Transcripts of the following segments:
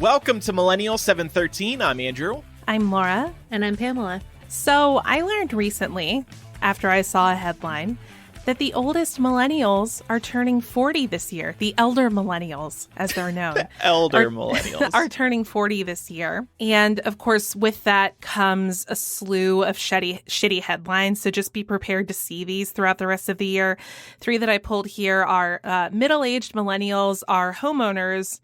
Welcome to Millennial 713. I'm Andrew. I'm Laura. And I'm Pamela. So I learned recently, after I saw a headline, that the oldest millennials are turning 40 this year. The elder millennials, as they're known. Millennials. Are turning 40 this year. And of course, with that comes a slew of shitty headlines. So just be prepared to see these throughout the rest of the year. 3 that I pulled here are middle-aged millennials are homeowners,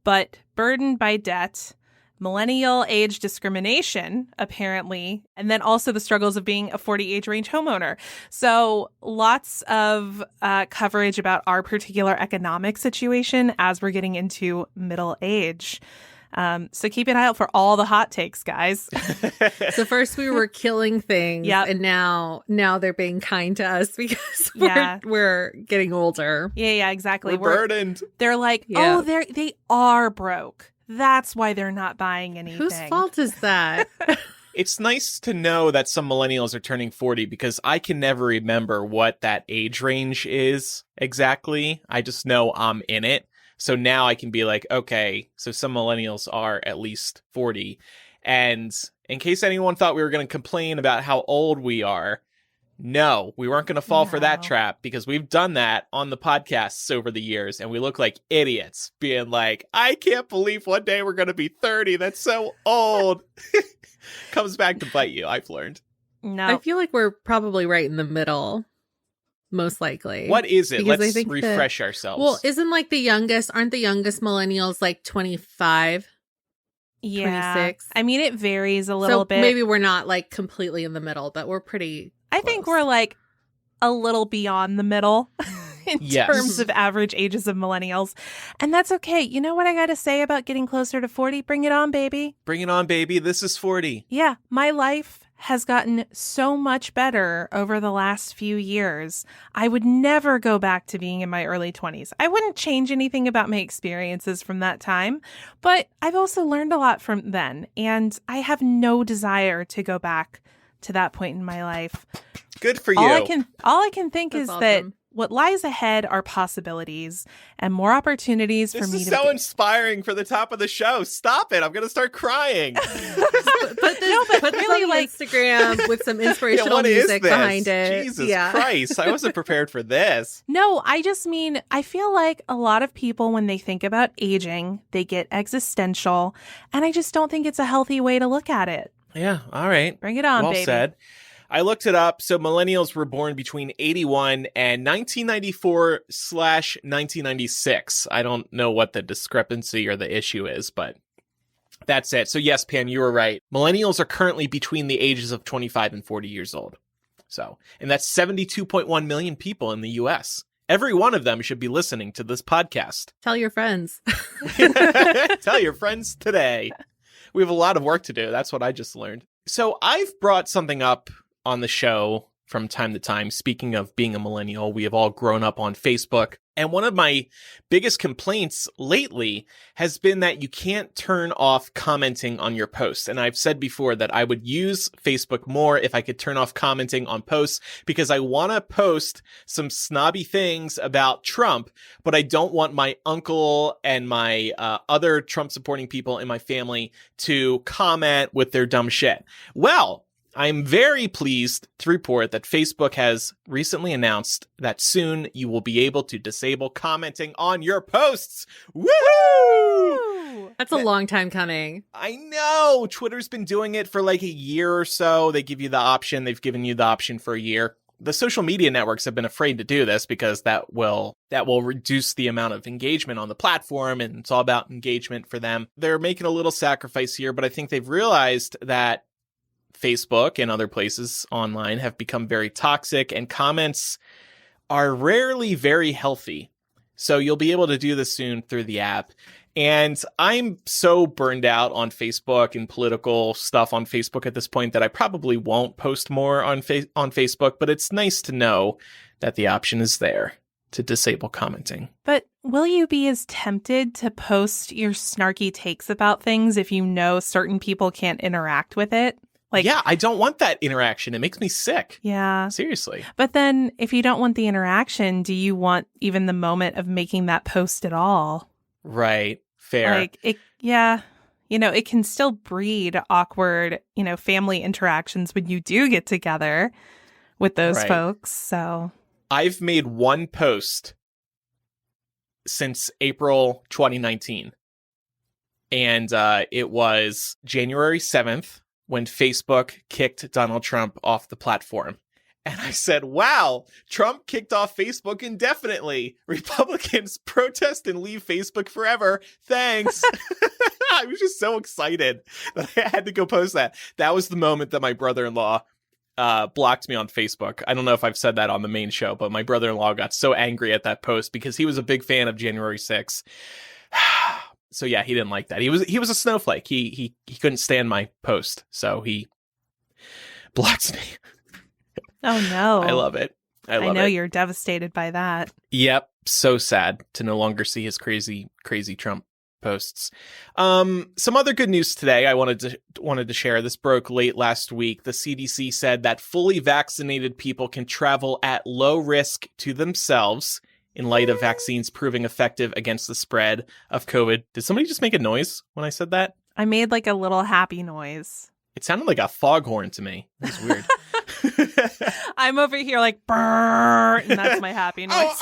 but burdened by debt. Millennial age discrimination, apparently, and then also the struggles of being a 40 age range homeowner. So lots of coverage about our particular economic situation as we're getting into middle age. So keep an eye out for all the hot takes, guys. So first we were killing things, and now they're being kind to us because we're getting older. Yeah, exactly. We're burdened. They're like, they are broke. That's why they're not buying anything. Whose fault is that? It's nice to know that some millennials are turning 40 because I can never remember what that age range is exactly. I just know I'm in it. So now I can be like, okay, so some millennials are at least 40. And in case anyone thought we were going to complain about how old we are, no, we weren't going to fall for that trap because we've done that on the podcasts over the years and we look like idiots being like, I can't believe one day we're going to be 30. That's so old. Comes back to bite you, I've learned. No. I feel like we're probably right in the middle, most likely. What is it? Because Let's refresh ourselves. Well, aren't the youngest millennials like 25? Yeah. 26? I mean, it varies a little bit. Maybe we're not like completely in the middle, but we're pretty I think we're like a little beyond the middle in terms of average ages of millennials. And that's okay. You know what I got to say about getting closer to 40? Bring it on, baby. Bring it on, baby. This is 40. Yeah. My life has gotten so much better over the last few years. I would never go back to being in my early 20s. I wouldn't change anything about my experiences from that time, but I've also learned a lot from then. And I have no desire to go back to that point in my life. Good for you. All I can think is awesome. that what lies ahead are possibilities and more opportunities for me to This is so inspiring for the top of the show. Stop it. I'm going to start crying. Put really on like Instagram with some inspirational music behind it. Jesus Christ. I wasn't prepared for this. No, I just mean, I feel like a lot of people, when they think about aging, they get existential. And I just don't think it's a healthy way to look at it. Yeah. All right. Bring it on, well baby. Said. I looked it up. So millennials were born between 81 and 1994/1996. I don't know what the discrepancy or the issue is, but that's it. So yes, Pam, you were right. Millennials are currently between the ages of 25 and 40 years old. So, and that's 72.1 million people in the US. Every one of them should be listening to this podcast. Tell your friends. Tell your friends today. We have a lot of work to do. That's what I just learned. So I've brought something up on the show from time to time. Speaking of being a millennial, we have all grown up on Facebook. And one of my biggest complaints lately has been that you can't turn off commenting on your posts. And I've said before that I would use Facebook more if I could turn off commenting on posts because I want to post some snobby things about Trump, but I don't want my uncle and my other Trump supporting people in my family to comment with their dumb shit. Well, I'm very pleased to report that Facebook has recently announced that soon you will be able to disable commenting on your posts. Woohoo! That's a long time coming. I know. Twitter's been doing it for like a year or so. They give you the option. They've given you the option for a year. The social media networks have been afraid to do this because that will reduce the amount of engagement on the platform, and it's all about engagement for them. They're making a little sacrifice here, but I think they've realized that Facebook and other places online have become very toxic and comments are rarely very healthy. So you'll be able to do this soon through the app. And I'm so burned out on Facebook and political stuff on Facebook at this point that I probably won't post more on Facebook, but it's nice to know that the option is there to disable commenting. But will you be as tempted to post your snarky takes about things if you know certain people can't interact with it? Yeah, I don't want that interaction. It makes me sick. Yeah. Seriously. But then if you don't want the interaction, do you want even the moment of making that post at all? Right. Fair. Like, it can still breed awkward, family interactions when you do get together with those folks. So I've made one post since April 2019. And it was January 7th when Facebook kicked Donald Trump off the platform. And I said, wow, Trump kicked off Facebook indefinitely. Republicans protest and leave Facebook forever. Thanks. I was just so excited that I had to go post that. That was the moment that my brother-in-law blocked me on Facebook. I don't know if I've said that on the main show, but my brother-in-law got so angry at that post because he was a big fan of January 6th. So yeah, he didn't like that. He was a snowflake. He couldn't stand my post, so he blocks me. Oh no. I love it. I know you're devastated by that. Yep. So sad to no longer see his crazy Trump posts. Some other good news today I wanted to share. This broke late last week. The CDC said that fully vaccinated people can travel at low risk to themselves in light of vaccines proving effective against the spread of COVID. Did somebody just make a noise when I said that? I made like a little happy noise. It sounded like a foghorn to me. It was weird. I'm over here like, brrr, and that's my happy noise.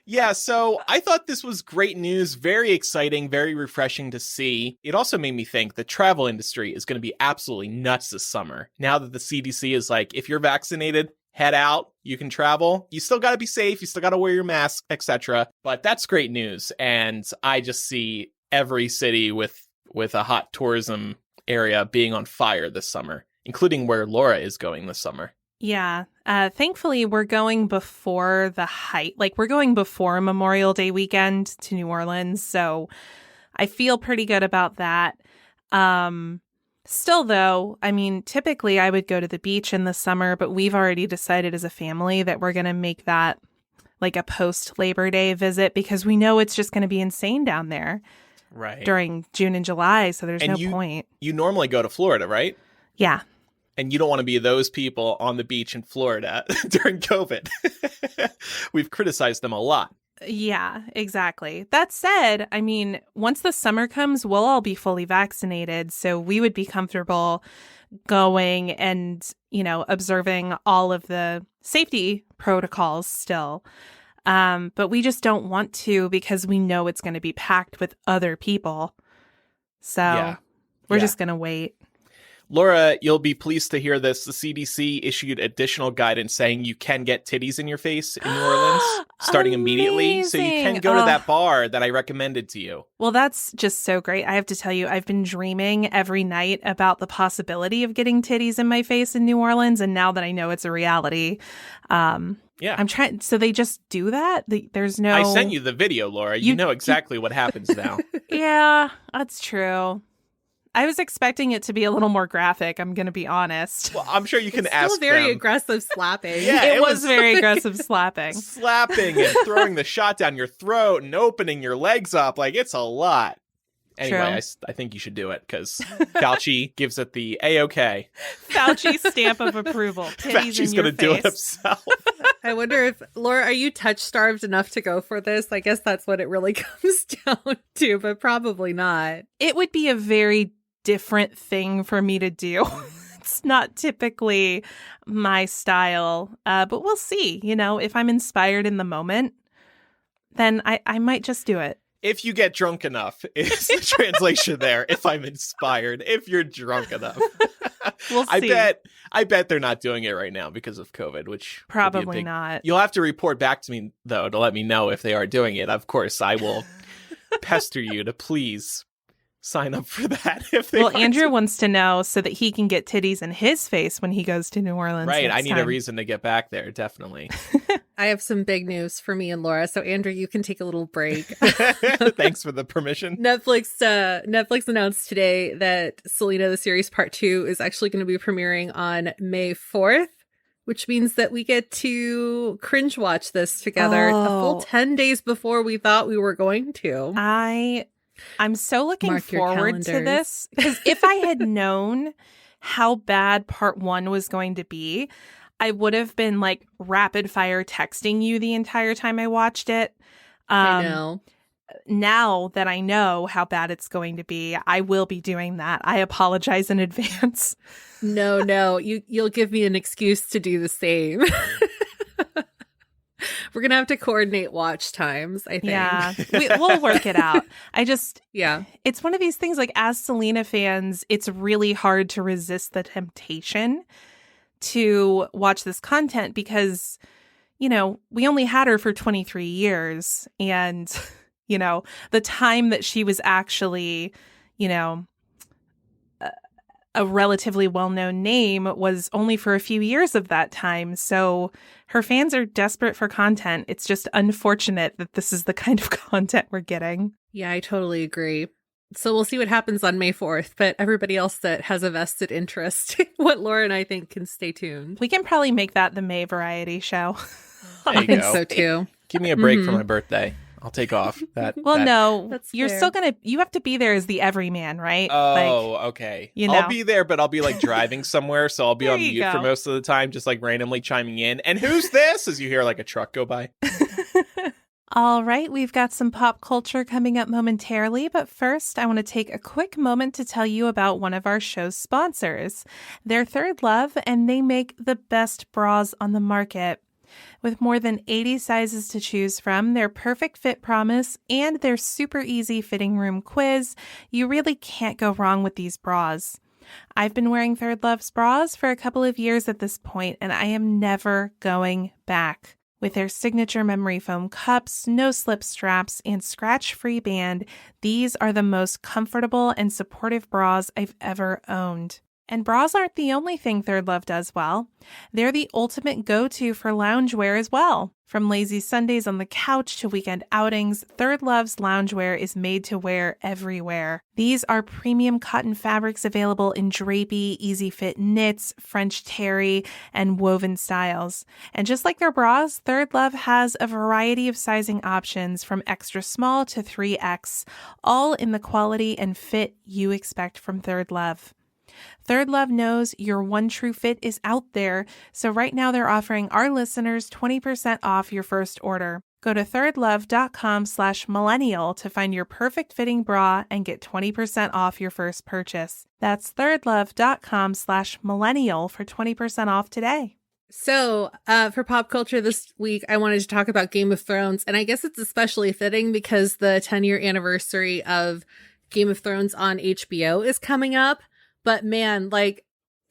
Yeah, so I thought this was great news, very exciting, very refreshing to see. It also made me think the travel industry is going to be absolutely nuts this summer. Now that the CDC is like, if you're vaccinated, head out, you can travel. You still got to be safe, you still got to wear your mask, etc. But that's great news, and I just see every city with a hot tourism area being on fire this summer, including where Laura is going this summer. Yeah. Thankfully, we're going before the height. Like, we're going before Memorial Day weekend to New Orleans. So I feel pretty good about that. Still, though, I mean, typically I would go to the beach in the summer, but we've already decided as a family that we're going to make that like a post-Labor Day visit because we know it's just going to be insane down there. Right. During June and July, so there's no point. You normally go to Florida, right? Yeah. And you don't want to be those people on the beach in Florida during COVID. We've criticized them a lot. Yeah, exactly. That said, I mean, once the summer comes, we'll all be fully vaccinated, so we would be comfortable going and, observing all of the safety protocols still. But we just don't want to because we know it's going to be packed with other people. So we're just going to wait. Laura, you'll be pleased to hear this. The CDC issued additional guidance saying you can get titties in your face in New Orleans starting immediately. So you can go to that bar that I recommended to you. Well, that's just so great. I have to tell you, I've been dreaming every night about the possibility of getting titties in my face in New Orleans. And now that I know it's a reality, yeah, I'm trying. So they just do that? There's no. I sent you the video, Laura. You know exactly what happens now. Yeah, that's true. I was expecting it to be a little more graphic, I'm going to be honest. Well, I'm sure you can ask them. Still very them. aggressive slapping. Yeah, it was very aggressive slapping. Slapping and throwing the shot down your throat and opening your legs up. Like, it's a lot. Anyway, I think you should do it because Fauci gives it the A-OK. Fauci stamp of approval. Fauci's going to do it himself. I wonder if, Laura, are you touch-starved enough to go for this? I guess that's what it really comes down to, but probably not. It would be a very different thing for me to do. It's not typically my style, but we'll see. If I'm inspired in the moment, then I might just do it. If you get drunk enough is the translation there. If I'm inspired, if you're drunk enough. We'll see. I bet they're not doing it right now because of COVID, which probably not. You'll have to report back to me, though, to let me know if they are doing it. Of course, I will pester you to please sign up for that. Andrew wants to know so that he can get titties in his face when he goes to New Orleans. Right. I need a reason to get back there. Definitely. I have some big news for me and Laura. So Andrew, you can take a little break. Thanks for the permission. Netflix announced today that Selena, the series part 2 is actually going to be premiering on May 4th, which means that we get to cringe watch this together a full 10 days before we thought we were going to. I'm so looking forward to this because if I had known how bad part 1 was going to be, I would have been like rapid fire texting you the entire time I watched it. I know. now that I know how bad it's going to be, I will be doing that. I apologize in advance. No, you'll give me an excuse to do the same. We're going to have to coordinate watch times, I think. Yeah, we'll work it out. Yeah. It's one of these things, like, as Selena fans, it's really hard to resist the temptation to watch this content because, you know, we only had her for 23 years. And, you know, the time that she was actually, you know, a relatively well-known name was only for a few years of that time. So her fans are desperate for content. It's just unfortunate that this is the kind of content we're getting. Yeah, I totally agree. So we'll see what happens on May 4th, but everybody else that has a vested interest, what Laura and I think, can stay tuned. We can probably make that the May variety show. There you I think go. so too. Give me a break for my birthday. I'll take off. No, That's you're fair. still you have to be there as the everyman, right? Okay. you know. I'll be there, but I'll be like driving somewhere, so I'll be There on you mute for go. most of the time, just like randomly chiming in. And who's this? As you hear like a truck go by. All right, we've got some pop culture coming up momentarily, but first I want to take a quick moment to tell you about one of our show's sponsors. They're Third Love, and they make the best bras on the market. With more than 80 sizes to choose from, their perfect fit promise, and their super easy fitting room quiz, you really can't go wrong with these bras. I've been wearing Third Love's bras for a couple of years at this point, and I am never going back. With their signature memory foam cups, no-slip straps, and scratch-free band, these are the most comfortable and supportive bras I've ever owned. And bras aren't the only thing Third Love does well. They're the ultimate go-to for loungewear as well. From lazy Sundays on the couch to weekend outings, Third Love's loungewear is made to wear everywhere. These are premium cotton fabrics available in drapey, easy fit knits, French terry, and woven styles. And just like their bras, Third Love has a variety of sizing options from extra small to 3X, all in the quality and fit you expect from Third Love. Third Love knows your one true fit is out there, so right now they're offering our listeners 20% off your first order. Go to thirdlove.com/millennial to find your perfect fitting bra and get 20% off your first purchase. That's thirdlove.com/millennial for 20% off today. So, for pop culture this week, I wanted to talk about Game of Thrones, and I guess it's especially fitting because the 10-year anniversary of Game of Thrones on HBO is coming up. But man, like,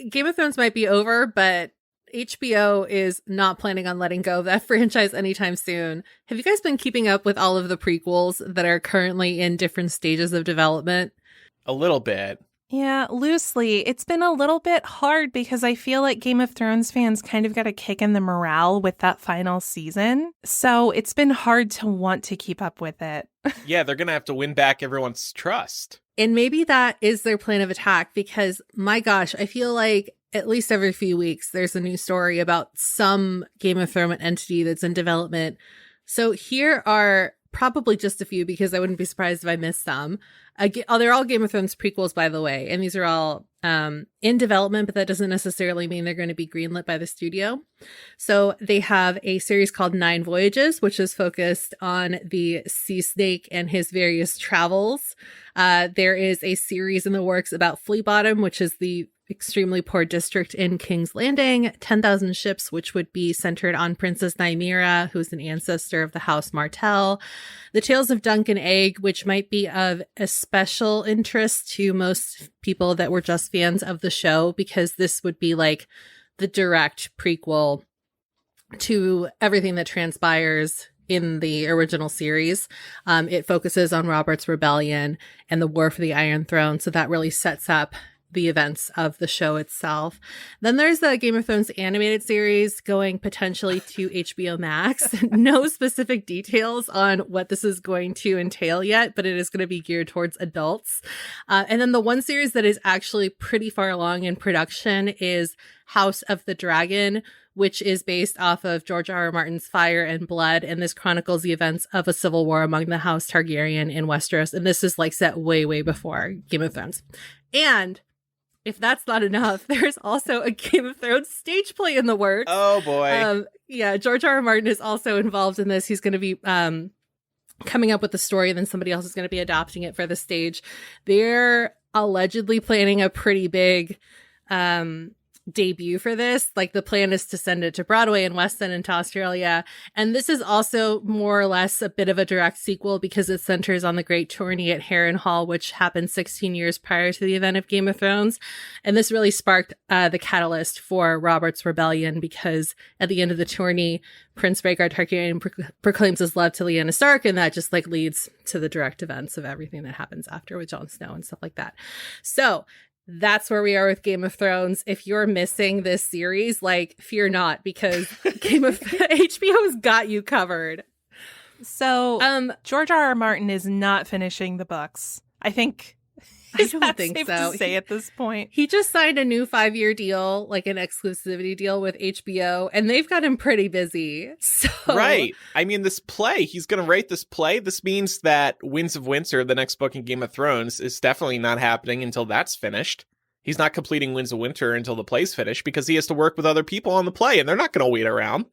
Game of Thrones might be over, but HBO is not planning on letting go of that franchise anytime soon. Have you guys been keeping up with all of the prequels that are currently in different stages of development? A little bit. Yeah, loosely. It's been a little bit hard because I feel like Game of Thrones fans kind of got a kick in the morale with that final season. So it's been hard to want to keep up with it. Yeah, they're going to have to win back everyone's trust. And maybe that is their plan of attack because, my gosh, I feel like at least every few weeks there's a new story about some Game of Thrones entity that's in development. So here are probably just a few because I wouldn't be surprised if I missed some. They're all Game of Thrones prequels, by the way, and these are all in development, but that doesn't necessarily mean they're going to be greenlit by the studio. So they have a series called 9 Voyages, which is focused on the sea snake and his various travels. There is a series in the works about Flea Bottom, which is the extremely poor district in King's Landing, 10,000 Ships, which would be centered on Princess Nymeria, who's an ancestor of the House Martell. The Tales of Dunk and Egg, which might be of a special interest to most people that were just fans of the show, because this would be like the direct prequel to everything that transpires in the original series. It focuses on Robert's rebellion and the war for the Iron Throne, so that really sets up the events of the show itself. Then there's the Game of Thrones animated series going potentially to HBO Max. No specific details on what this is going to entail yet, but it is going to be geared towards adults. And then the one series that is actually pretty far along in production is House of the Dragon, which is based off of George R.R. Martin's Fire and Blood, and this chronicles the events of a civil war among the House Targaryen in Westeros, and this is like set way, way before Game of Thrones. And if that's not enough, there's also a Game of Thrones stage play in the works. Oh boy. Yeah, George R.R. Martin is also involved in this. He's going to be coming up with the story, and then somebody else is going to be adapting it for the stage. They're allegedly planning a pretty big debut for this. Like, the plan is to send it to Broadway and West End and to Australia. And this is also more or less a bit of a direct sequel because it centers on the Great Tourney at Harrenhal, which happened 16 years prior to the event of Game of Thrones. And this really sparked the catalyst for Robert's rebellion, because at the end of the tourney, Prince Rhaegar Targaryen proclaims his love to Lyanna Stark, and that just like leads to the direct events of everything that happens after with Jon Snow and stuff like that. So that's where we are with Game of Thrones. If you're missing this series, like, fear not, because HBO's got you covered. So, George R.R. Martin is not finishing the books. I think. I don't think safe so. To say at this point, he just signed a new 5-year deal, like an exclusivity deal with HBO, and they've got him pretty busy. So right. I mean, this play, he's going to write this play. This means that Winds of Winter, the next book in Game of Thrones, is definitely not happening until that's finished. He's not completing Winds of Winter until the play's finished, because he has to work with other people on the play, and they're not going to wait around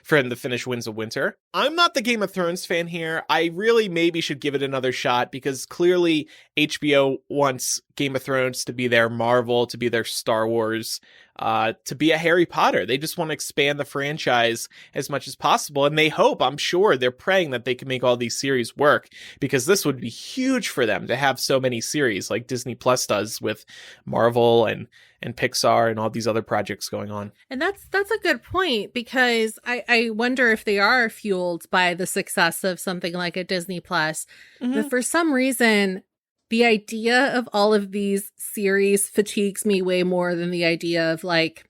for him to finish Winds of Winter. I'm not the Game of Thrones fan here. I really maybe should give it another shot, because clearly HBO wants Game of Thrones to be their Marvel, to be their Star Wars, to be a Harry Potter. They just want to expand the franchise as much as possible. And they hope, I'm sure, they're praying that they can make all these series work, because this would be huge for them to have so many series like Disney Plus does with Marvel and Pixar and all these other projects going on. And that's a good point, because I wonder if they are fueled by the success of something like a Disney Plus. Mm-hmm. But for some reason, the idea of all of these series fatigues me way more than the idea of like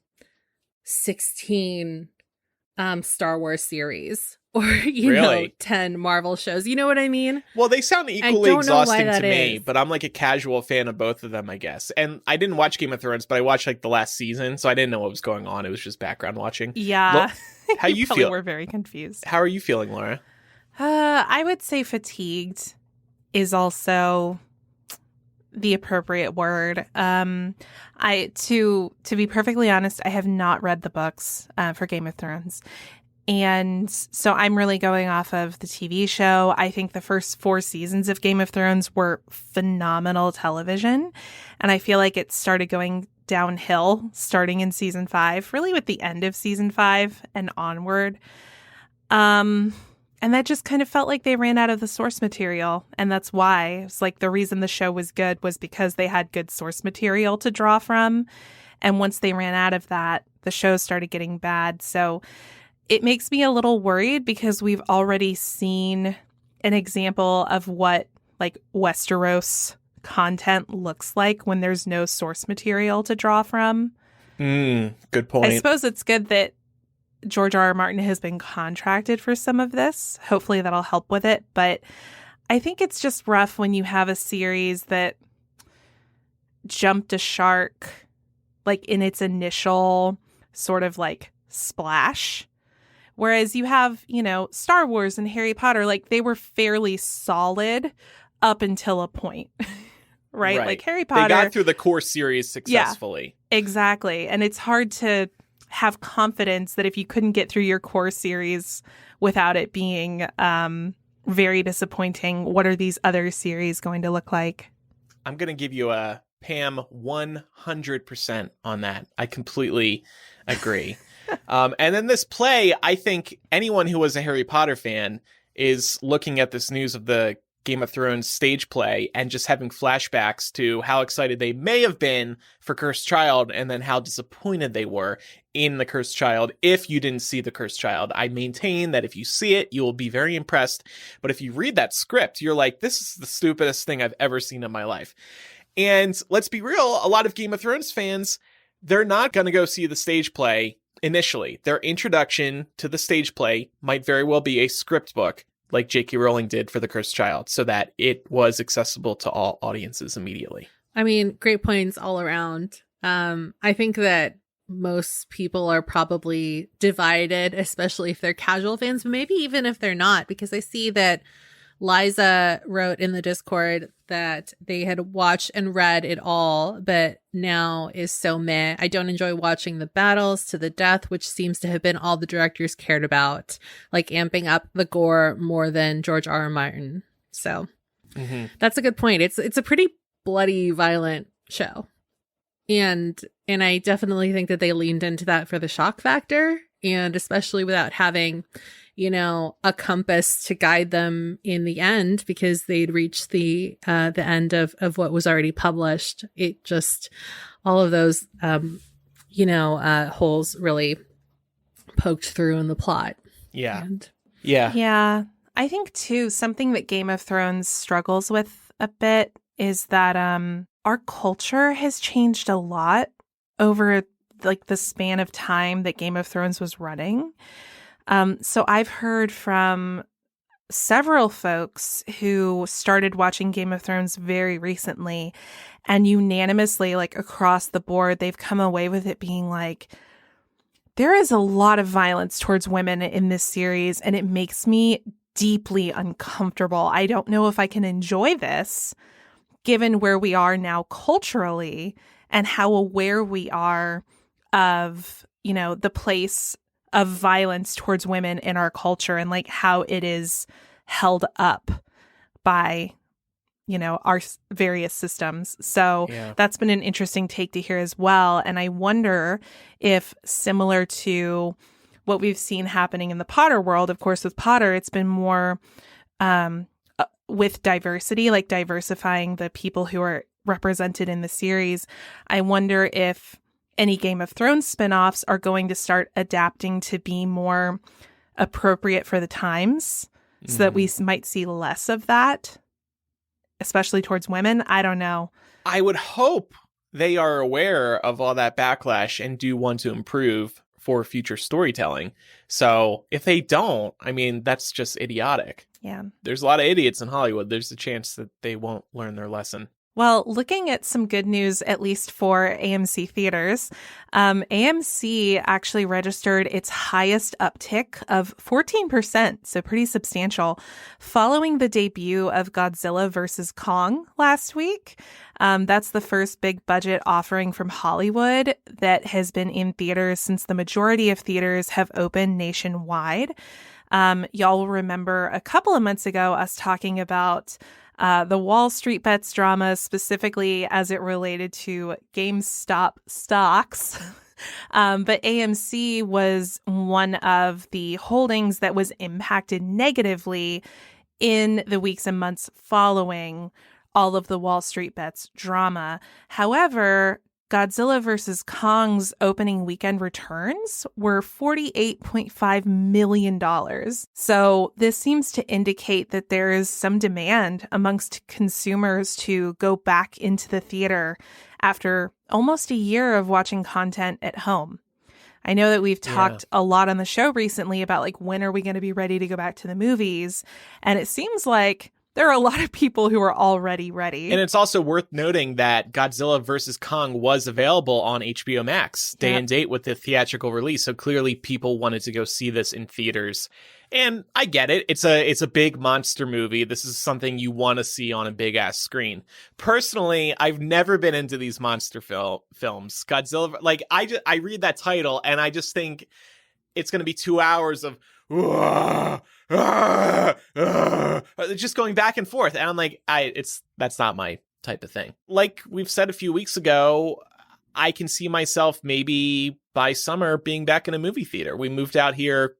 16 Star Wars series or, you know, 10 Marvel shows. You know what I mean? Well, they sound equally exhausting to me, but I'm like a casual fan of both of them, I guess. And I didn't watch Game of Thrones, but I watched like the last season, so I didn't know what was going on. It was just background watching. Yeah. How you feel? We're very confused. How are you feeling, Laura? I would say fatigued is also the appropriate word. To be perfectly honest, I have not read the books for Game of Thrones. And so I'm really going off of the TV show. I think the first 4 seasons of Game of Thrones were phenomenal television. And I feel like it started going downhill starting in season 5, really with the end of season 5 and onward. And that just kind of felt like they ran out of the source material. And that's why it's like the reason the show was good was because they had good source material to draw from. And once they ran out of that, the show started getting bad. So it makes me a little worried, because we've already seen an example of what like Westeros content looks like when there's no source material to draw from. Good point. I suppose it's good that George R.R. Martin has been contracted for some of this. Hopefully that'll help with it. But I think it's just rough when you have a series that jumped a shark like in its initial sort of like splash. Whereas you have, you know, Star Wars and Harry Potter, like they were fairly solid up until a point, right? Like Harry Potter. They got through the core series successfully. Yeah, exactly. And it's hard to have confidence that if you couldn't get through your core series without it being very disappointing, what are these other series going to look like? I'm going to give you a Pam 100% on that. I completely agree. And then this play, I think anyone who was a Harry Potter fan is looking at this news of the Game of Thrones stage play and just having flashbacks to how excited they may have been for Cursed Child, and then how disappointed they were in the Cursed Child if you didn't see the Cursed Child. I maintain that if you see it, you will be very impressed. But if you read that script, you're like, this is the stupidest thing I've ever seen in my life. And let's be real, a lot of Game of Thrones fans, they're not going to go see the stage play initially. Their introduction to the stage play might very well be a script book, like J.K. Rowling did for The Cursed Child, so that it was accessible to all audiences immediately. I mean, great points all around. I think that most people are probably divided, especially if they're casual fans, but maybe even if they're not, because I see that Liza wrote in the Discord that they had watched and read it all, but now is so meh. I don't enjoy watching the battles to the death, which seems to have been all the directors cared about, like amping up the gore more than George R. R. Martin. So that's a good point. It's a pretty bloody, violent show. And I definitely think that they leaned into that for the shock factor, and especially without having, you know, a compass to guide them in the end, because they'd reached the end of what was already published. It just, all of those, holes really poked through in the plot. Yeah. Yeah. I think too, something that Game of Thrones struggles with a bit is that our culture has changed a lot over like the span of time that Game of Thrones was running. So I've heard from several folks who started watching Game of Thrones very recently, and unanimously, like across the board, they've come away with it being like, there is a lot of violence towards women in this series, and it makes me deeply uncomfortable. I don't know if I can enjoy this, given where we are now culturally and how aware we are of, you know, the place of violence towards women in our culture and like how it is held up by, you know, our various systems. So that's been an interesting take to hear as well. And I wonder if, similar to what we've seen happening in the Potter world, of course, with Potter, it's been more with diversity, like diversifying the people who are represented in the series. I wonder if any Game of Thrones spinoffs are going to start adapting to be more appropriate for the times, so that we might see less of that, especially towards women. I don't know. I would hope they are aware of all that backlash and do want to improve for future storytelling. So if they don't, I mean, that's just idiotic. Yeah. There's a lot of idiots in Hollywood. There's a chance that they won't learn their lesson. Well, looking at some good news, at least for AMC theaters, AMC actually registered its highest uptick of 14%, so pretty substantial, following the debut of Godzilla vs. Kong last week. That's the first big budget offering from Hollywood that has been in theaters since the majority of theaters have opened nationwide. Y'all will remember a couple of months ago us talking about the Wall Street Bets drama, specifically as it related to GameStop stocks. But AMC was one of the holdings that was impacted negatively in the weeks and months following all of the Wall Street Bets drama. However, Godzilla vs. Kong's opening weekend returns were $48.5 million. So this seems to indicate that there is some demand amongst consumers to go back into the theater after almost a year of watching content at home. I know that we've talked a lot on the show recently about like, when are we going to be ready to go back to the movies? And it seems like there are a lot of people who are already ready. And it's also worth noting that Godzilla vs. Kong was available on HBO Max day and date with the theatrical release. So clearly people wanted to go see this in theaters. And I get it. It's a big monster movie. This is something you want to see on a big ass screen. Personally, I've never been into these monster films. Godzilla, like I read that title and I just think it's going to be 2 hours of just going back and forth, and I'm like, that's not my type of thing. Like we've said a few weeks ago, I can see myself maybe by summer being back in a movie theater. We moved out here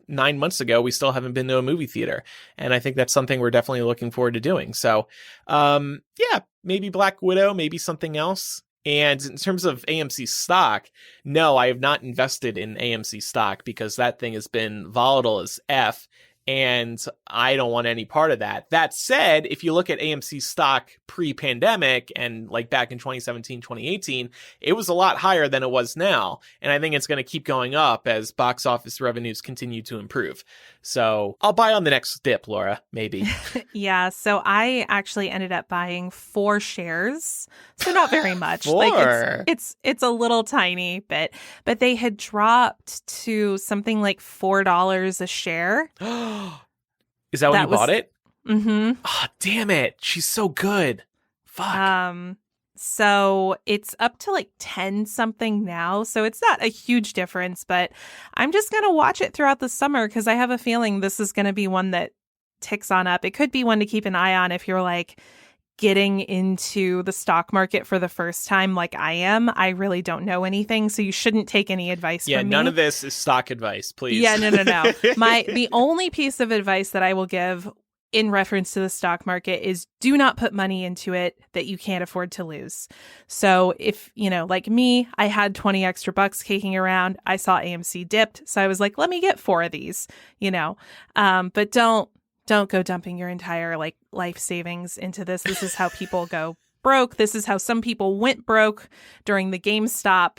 9 months ago. We still haven't been to a movie theater, and I think that's something we're definitely looking forward to doing. So maybe Black Widow, maybe something else. And in terms of AMC stock, no, I have not invested in AMC stock because that thing has been volatile as F, and I don't want any part of that. That said, if you look at AMC stock pre-pandemic and like back in 2017, 2018, it was a lot higher than it was now. And I think it's going to keep going up as box office revenues continue to improve. So I'll buy on the next dip, Laura, maybe. Yeah. So I actually ended up buying 4 shares. So not very much. 4? Like it's a little tiny bit, but they had dropped to something like $4 a share. Is that when you bought it? Mm-hmm. Oh, damn it. She's so good. Fuck. So it's up to like 10 something now. So it's not a huge difference, but I'm just going to watch it throughout the summer because I have a feeling this is going to be one that ticks on up. It could be one to keep an eye on if you're like getting into the stock market for the first time like I am. I really don't know anything, so you shouldn't take any advice from me. Yeah, none of this is stock advice, please. Yeah, no. The only piece of advice that I will give in reference to the stock market is do not put money into it that you can't afford to lose. So if, like me, I had 20 extra bucks kicking around. I saw AMC dipped. So I was like, let me get 4 of these, but don't go dumping your entire life savings into this. This is how people go broke. This is how some people went broke during the GameStop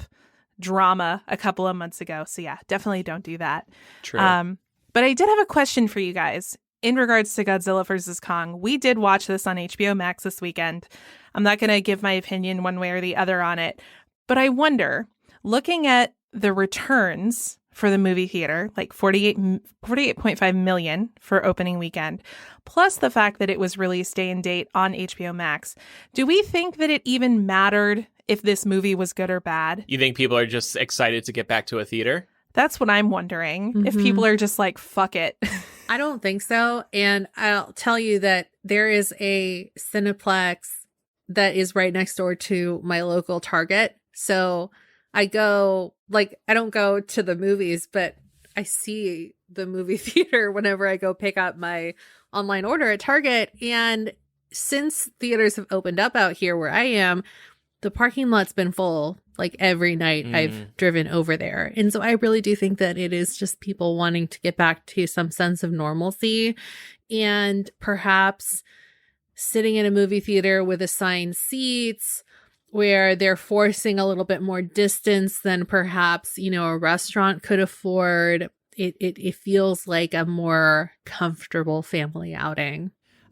drama a couple of months ago. So yeah, definitely don't do that. True. But I did have a question for you guys. In regards to Godzilla vs. Kong, we did watch this on HBO Max this weekend. I'm not going to give my opinion one way or the other on it, but I wonder, looking at the returns for the movie theater, like 48.5 million for opening weekend, plus the fact that it was released day and date on HBO Max, do we think that it even mattered if this movie was good or bad? You think people are just excited to get back to a theater? That's what I'm wondering. If people are just like, fuck it. I don't think so. And I'll tell you that there is a Cineplex that is right next door to my local Target. So I don't go to the movies, but I see the movie theater whenever I go pick up my online order at Target. And since theaters have opened up out here where I am, the parking lot's been full like every night I've driven over there. And so I really do think that it is just people wanting to get back to some sense of normalcy, and perhaps sitting in a movie theater with assigned seats where they're forcing a little bit more distance than perhaps, a restaurant could afford. It feels like a more comfortable family outing.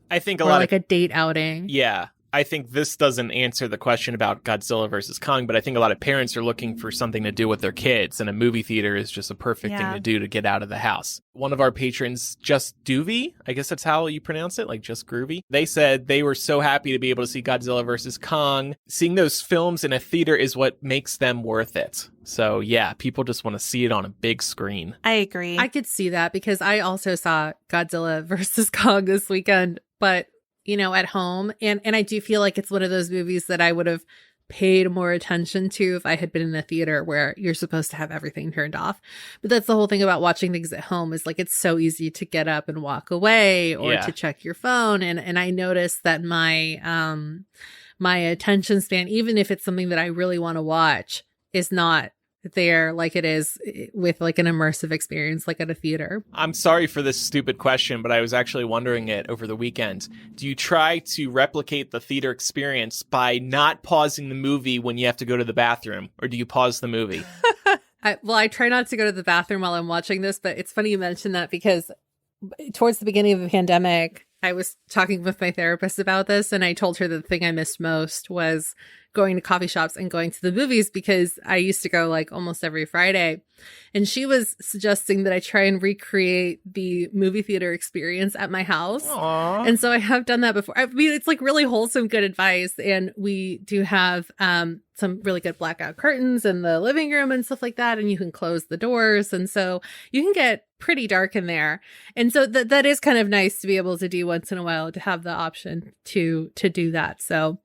I think a date outing. Yeah. I think this doesn't answer the question about Godzilla versus Kong, but I think a lot of parents are looking for something to do with their kids, and a movie theater is just a perfect thing to do to get out of the house. One of our patrons, Just Doovy, I guess that's how you pronounce it, like Just Groovy, they said they were so happy to be able to see Godzilla versus Kong. Seeing those films in a theater is what makes them worth it. So yeah, people just want to see it on a big screen. I agree. I could see that because I also saw Godzilla versus Kong this weekend, but at home. And I do feel like it's one of those movies that I would have paid more attention to if I had been in a theater where you're supposed to have everything turned off. But that's the whole thing about watching things at home, is like it's so easy to get up and walk away or to check your phone. And I noticed that my attention span, even if it's something that I really want to watch, is not there like it is with like an immersive experience like at a theater. I'm sorry for this stupid question, but I was actually wondering it over the weekend. Do you try to replicate the theater experience by not pausing the movie when you have to go to the bathroom, or do you pause the movie? I try not to go to the bathroom while I'm watching this, but it's funny you mentioned that because towards the beginning of the pandemic, I was talking with my therapist about this, and I told her that the thing I missed most was going to coffee shops and going to the movies, because I used to go like almost every Friday. And she was suggesting that I try and recreate the movie theater experience at my house. Aww. And so I have done that before. I mean, it's like really wholesome, good advice. And we do have some really good blackout curtains in the living room and stuff like that. And you can close the doors. And so you can get pretty dark in there. And so that is kind of nice to be able to do once in a while, to have the option to do that. So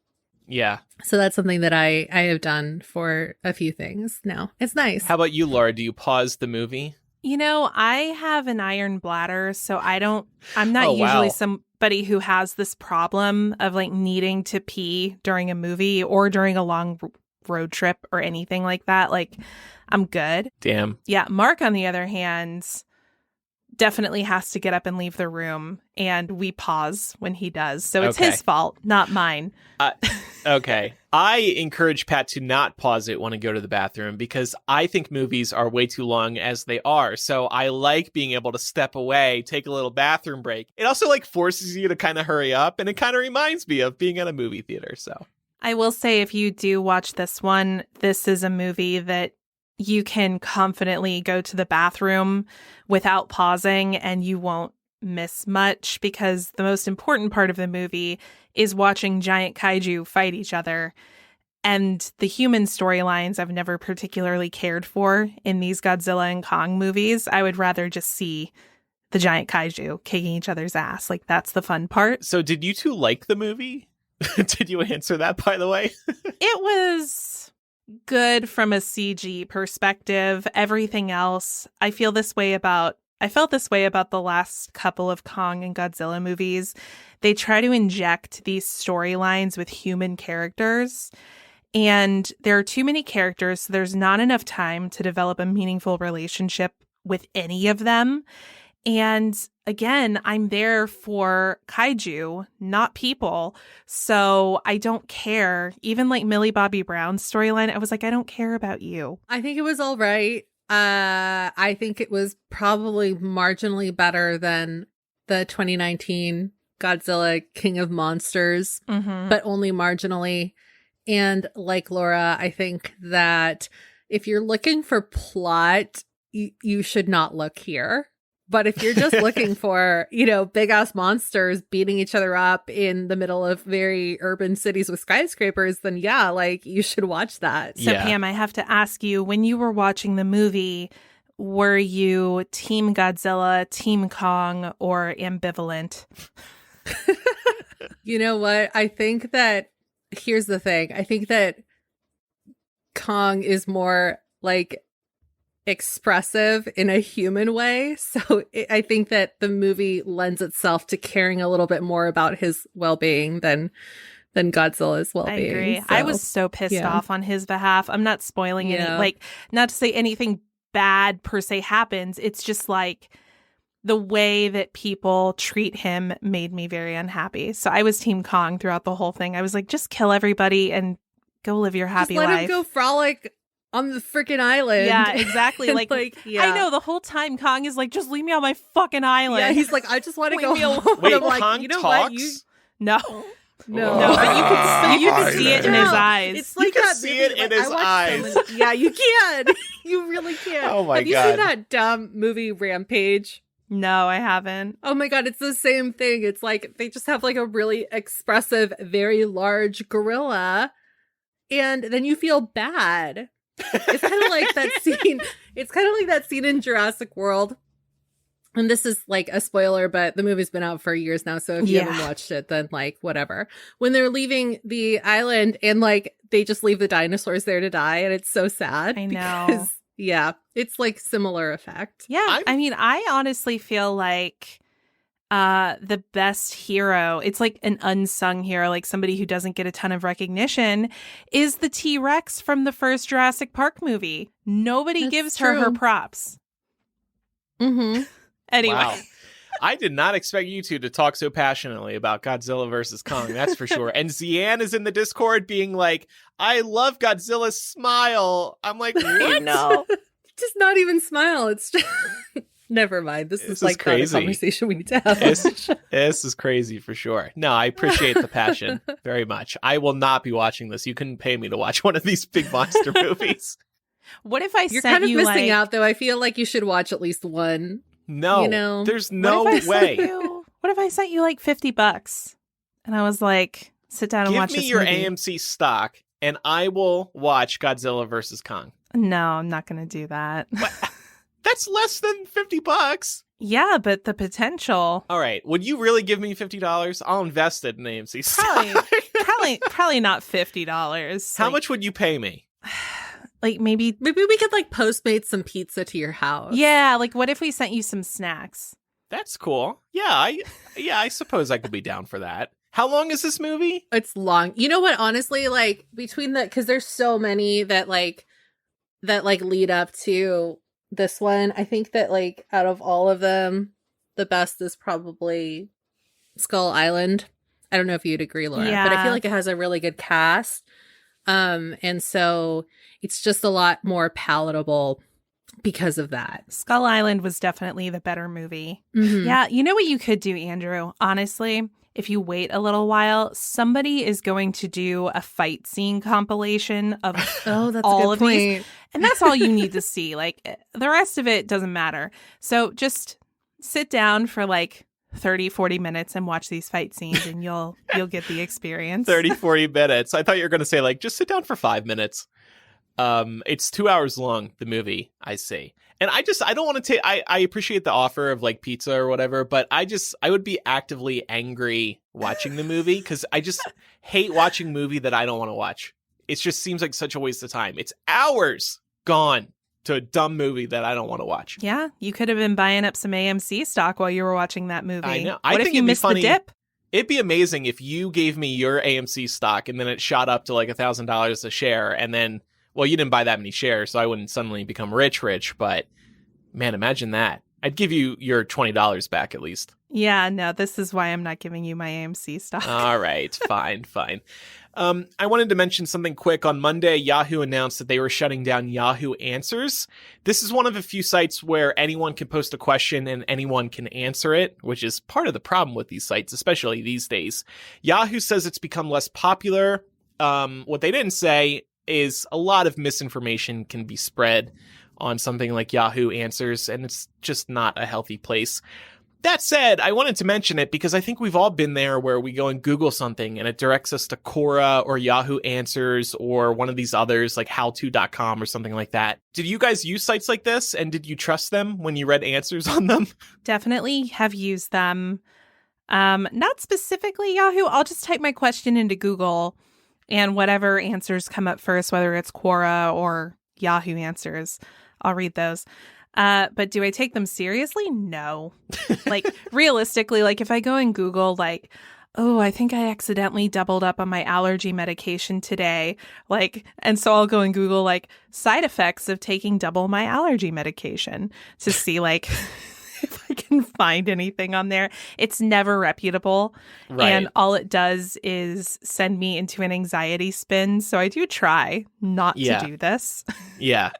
yeah. So that's something that I have done for a few things now. It's nice. How about you, Laura? Do you pause the movie? I have an iron bladder, so I'm not usually somebody who has this problem of like needing to pee during a movie or during a long road trip or anything like that. Like, I'm good. Damn. Yeah. Mark, on the other hand, definitely has to get up and leave the room, and we pause when he does. So it's his fault, not mine. Okay. I encourage Pat to not pause it when I go to the bathroom, because I think movies are way too long as they are. So I like being able to step away, take a little bathroom break. It also like forces you to kind of hurry up, and it kind of reminds me of being at a movie theater. So I will say, if you do watch this one, this is a movie that you can confidently go to the bathroom without pausing, and you won't miss much because the most important part of the movie is watching giant kaiju fight each other. And the human storylines I've never particularly cared for in these Godzilla and Kong movies. I would rather just see the giant kaiju kicking each other's ass. Like, that's the fun part. So did you two like the movie? Did you answer that, by the way? It was good from a CG perspective. Everything else, I felt this way about the last couple of Kong and Godzilla movies. They try to inject these storylines with human characters. And there are too many characters, so there's not enough time to develop a meaningful relationship with any of them. And again, I'm there for kaiju, not people. So I don't care. Even like Millie Bobby Brown's storyline, I was like, I don't care about you. I think it was all right. I think it was probably marginally better than the 2019 Godzilla King of Monsters, but only marginally. And like Laura, I think that if you're looking for plot, you should not look here. But if you're just looking for, big ass monsters beating each other up in the middle of very urban cities with skyscrapers, then yeah, like you should watch that. So Pam, I have to ask you, when you were watching the movie, were you Team Godzilla, Team Kong, or ambivalent? You know what? I think that here's the thing. I think that Kong is more like expressive in a human way. So I think that the movie lends itself to caring a little bit more about his well-being than Godzilla's well-being. I agree. So, I was so pissed off on his behalf. I'm not spoiling any, like, not to say anything bad per se happens. It's just like the way that people treat him made me very unhappy. So I was Team Kong throughout the whole thing. I was like, just kill everybody and go live your happy life. Let him go frolic on the freaking island. Yeah, exactly. Like I know the whole time Kong is like, just leave me on my fucking island. Yeah, he's like, I just want to go home. Wait, I'm like, Kong you know talks? what? No. No, but you can see it in his eyes. It's like you can that see movie, it in his eyes. Yeah, you can. You really can. Oh my God. Have you seen that dumb movie Rampage? No, I haven't. Oh my God, it's the same thing. It's like they just have like a really expressive, very large gorilla, and then you feel bad. It's kind of like that scene. It's kind of like that scene in Jurassic World. And this is like a spoiler, but the movie's been out for years now. So if you haven't watched it, then like whatever. When they're leaving the island and like they just leave the dinosaurs there to die. And it's so sad. I know. Because, yeah, it's like similar effect. Yeah. I mean, I honestly feel like the best hero, it's like an unsung hero, like somebody who doesn't get a ton of recognition, is the T-Rex from the first Jurassic Park movie. Nobody gives her props. Mm-hmm. Anyway. Wow. I did not expect you two to talk so passionately about Godzilla versus Kong, that's for sure. And Zian is in the Discord being like, I love Godzilla's smile. I'm like, what? No. Just not even smile. It's just... Never mind. This is like crazy. Not a conversation we need to have. This is crazy for sure. No, I appreciate the passion very much. I will not be watching this. You couldn't pay me to watch one of these big monster movies. What if I You're sent kind of you missing out, though. I feel like you should watch at least one. No, there's no way. What if I sent you like $50 and I was like, sit down and watch this movie? Give me your AMC stock and I will watch Godzilla versus Kong. No, I'm not going to do that. That's less than $50. Yeah, but the potential. All right. Would you really give me $50? I'll invest it in AMC stock. Probably not $50. How much would you pay me? Like maybe we could like Postmate some pizza to your house. Yeah, like what if we sent you some snacks? That's cool. Yeah, I suppose I could be down for that. How long is this movie? It's long. You know what? Honestly, like between because there's so many that lead up to this one. I think that like out of all of them, the best is probably Skull Island. I don't know if you'd agree, Laura, but I feel like it has a really good cast. And so it's just a lot more palatable because of that. Skull Island was definitely the better movie. Mm-hmm. Yeah. You know what you could do, Andrew? Honestly, if you wait a little while, somebody is going to do a fight scene compilation of that's all a good of point. these. And that's all you need to see. Like the rest of it doesn't matter. So just sit down for like 30, 40 minutes and watch these fight scenes and you'll get the experience. 30, 40 minutes. I thought you were going to say, like, just sit down for 5 minutes. It's 2 hours long, the movie, I see. And I don't want to take, I appreciate the offer of like pizza or whatever, but I would be actively angry watching the movie because I just hate watching movie that I don't want to watch. It just seems like such a waste of time. It's hours gone to a dumb movie that I don't want to watch. Yeah, you could have been buying up some AMC stock while you were watching that movie. I know. What if you missed the dip? It'd be amazing if you gave me your AMC stock and then it shot up to like $1,000 a share and then, well, you didn't buy that many shares, so I wouldn't suddenly become rich, but man, imagine that. I'd give you your $20 back at least. Yeah, no, this is why I'm not giving you my AMC stock. All right, fine. I wanted to mention something quick. On Monday, Yahoo announced that they were shutting down Yahoo Answers. This is one of a few sites where anyone can post a question and anyone can answer it, which is part of the problem with these sites, especially these days. Yahoo says it's become less popular. What they didn't say is a lot of misinformation can be spread on something like Yahoo Answers, and it's just not a healthy place. That said, I wanted to mention it because I think we've all been there where we go and Google something and it directs us to Quora or Yahoo Answers or one of these others like howto.com or something like that. Did you guys use sites like this and did you trust them when you read answers on them? Definitely have used them. Not specifically Yahoo. I'll just type my question into Google and whatever answers come up first, whether it's Quora or Yahoo Answers, I'll read those. But do I take them seriously? No. Like, realistically, like, if I go and Google, like, oh, I think I accidentally doubled up on my allergy medication today. Like, and so I'll go and Google, like, side effects of taking double my allergy medication to see, like, if I can find anything on there. It's never reputable. Right. And all it does is send me into an anxiety spin. So I do try not to do this. Yeah.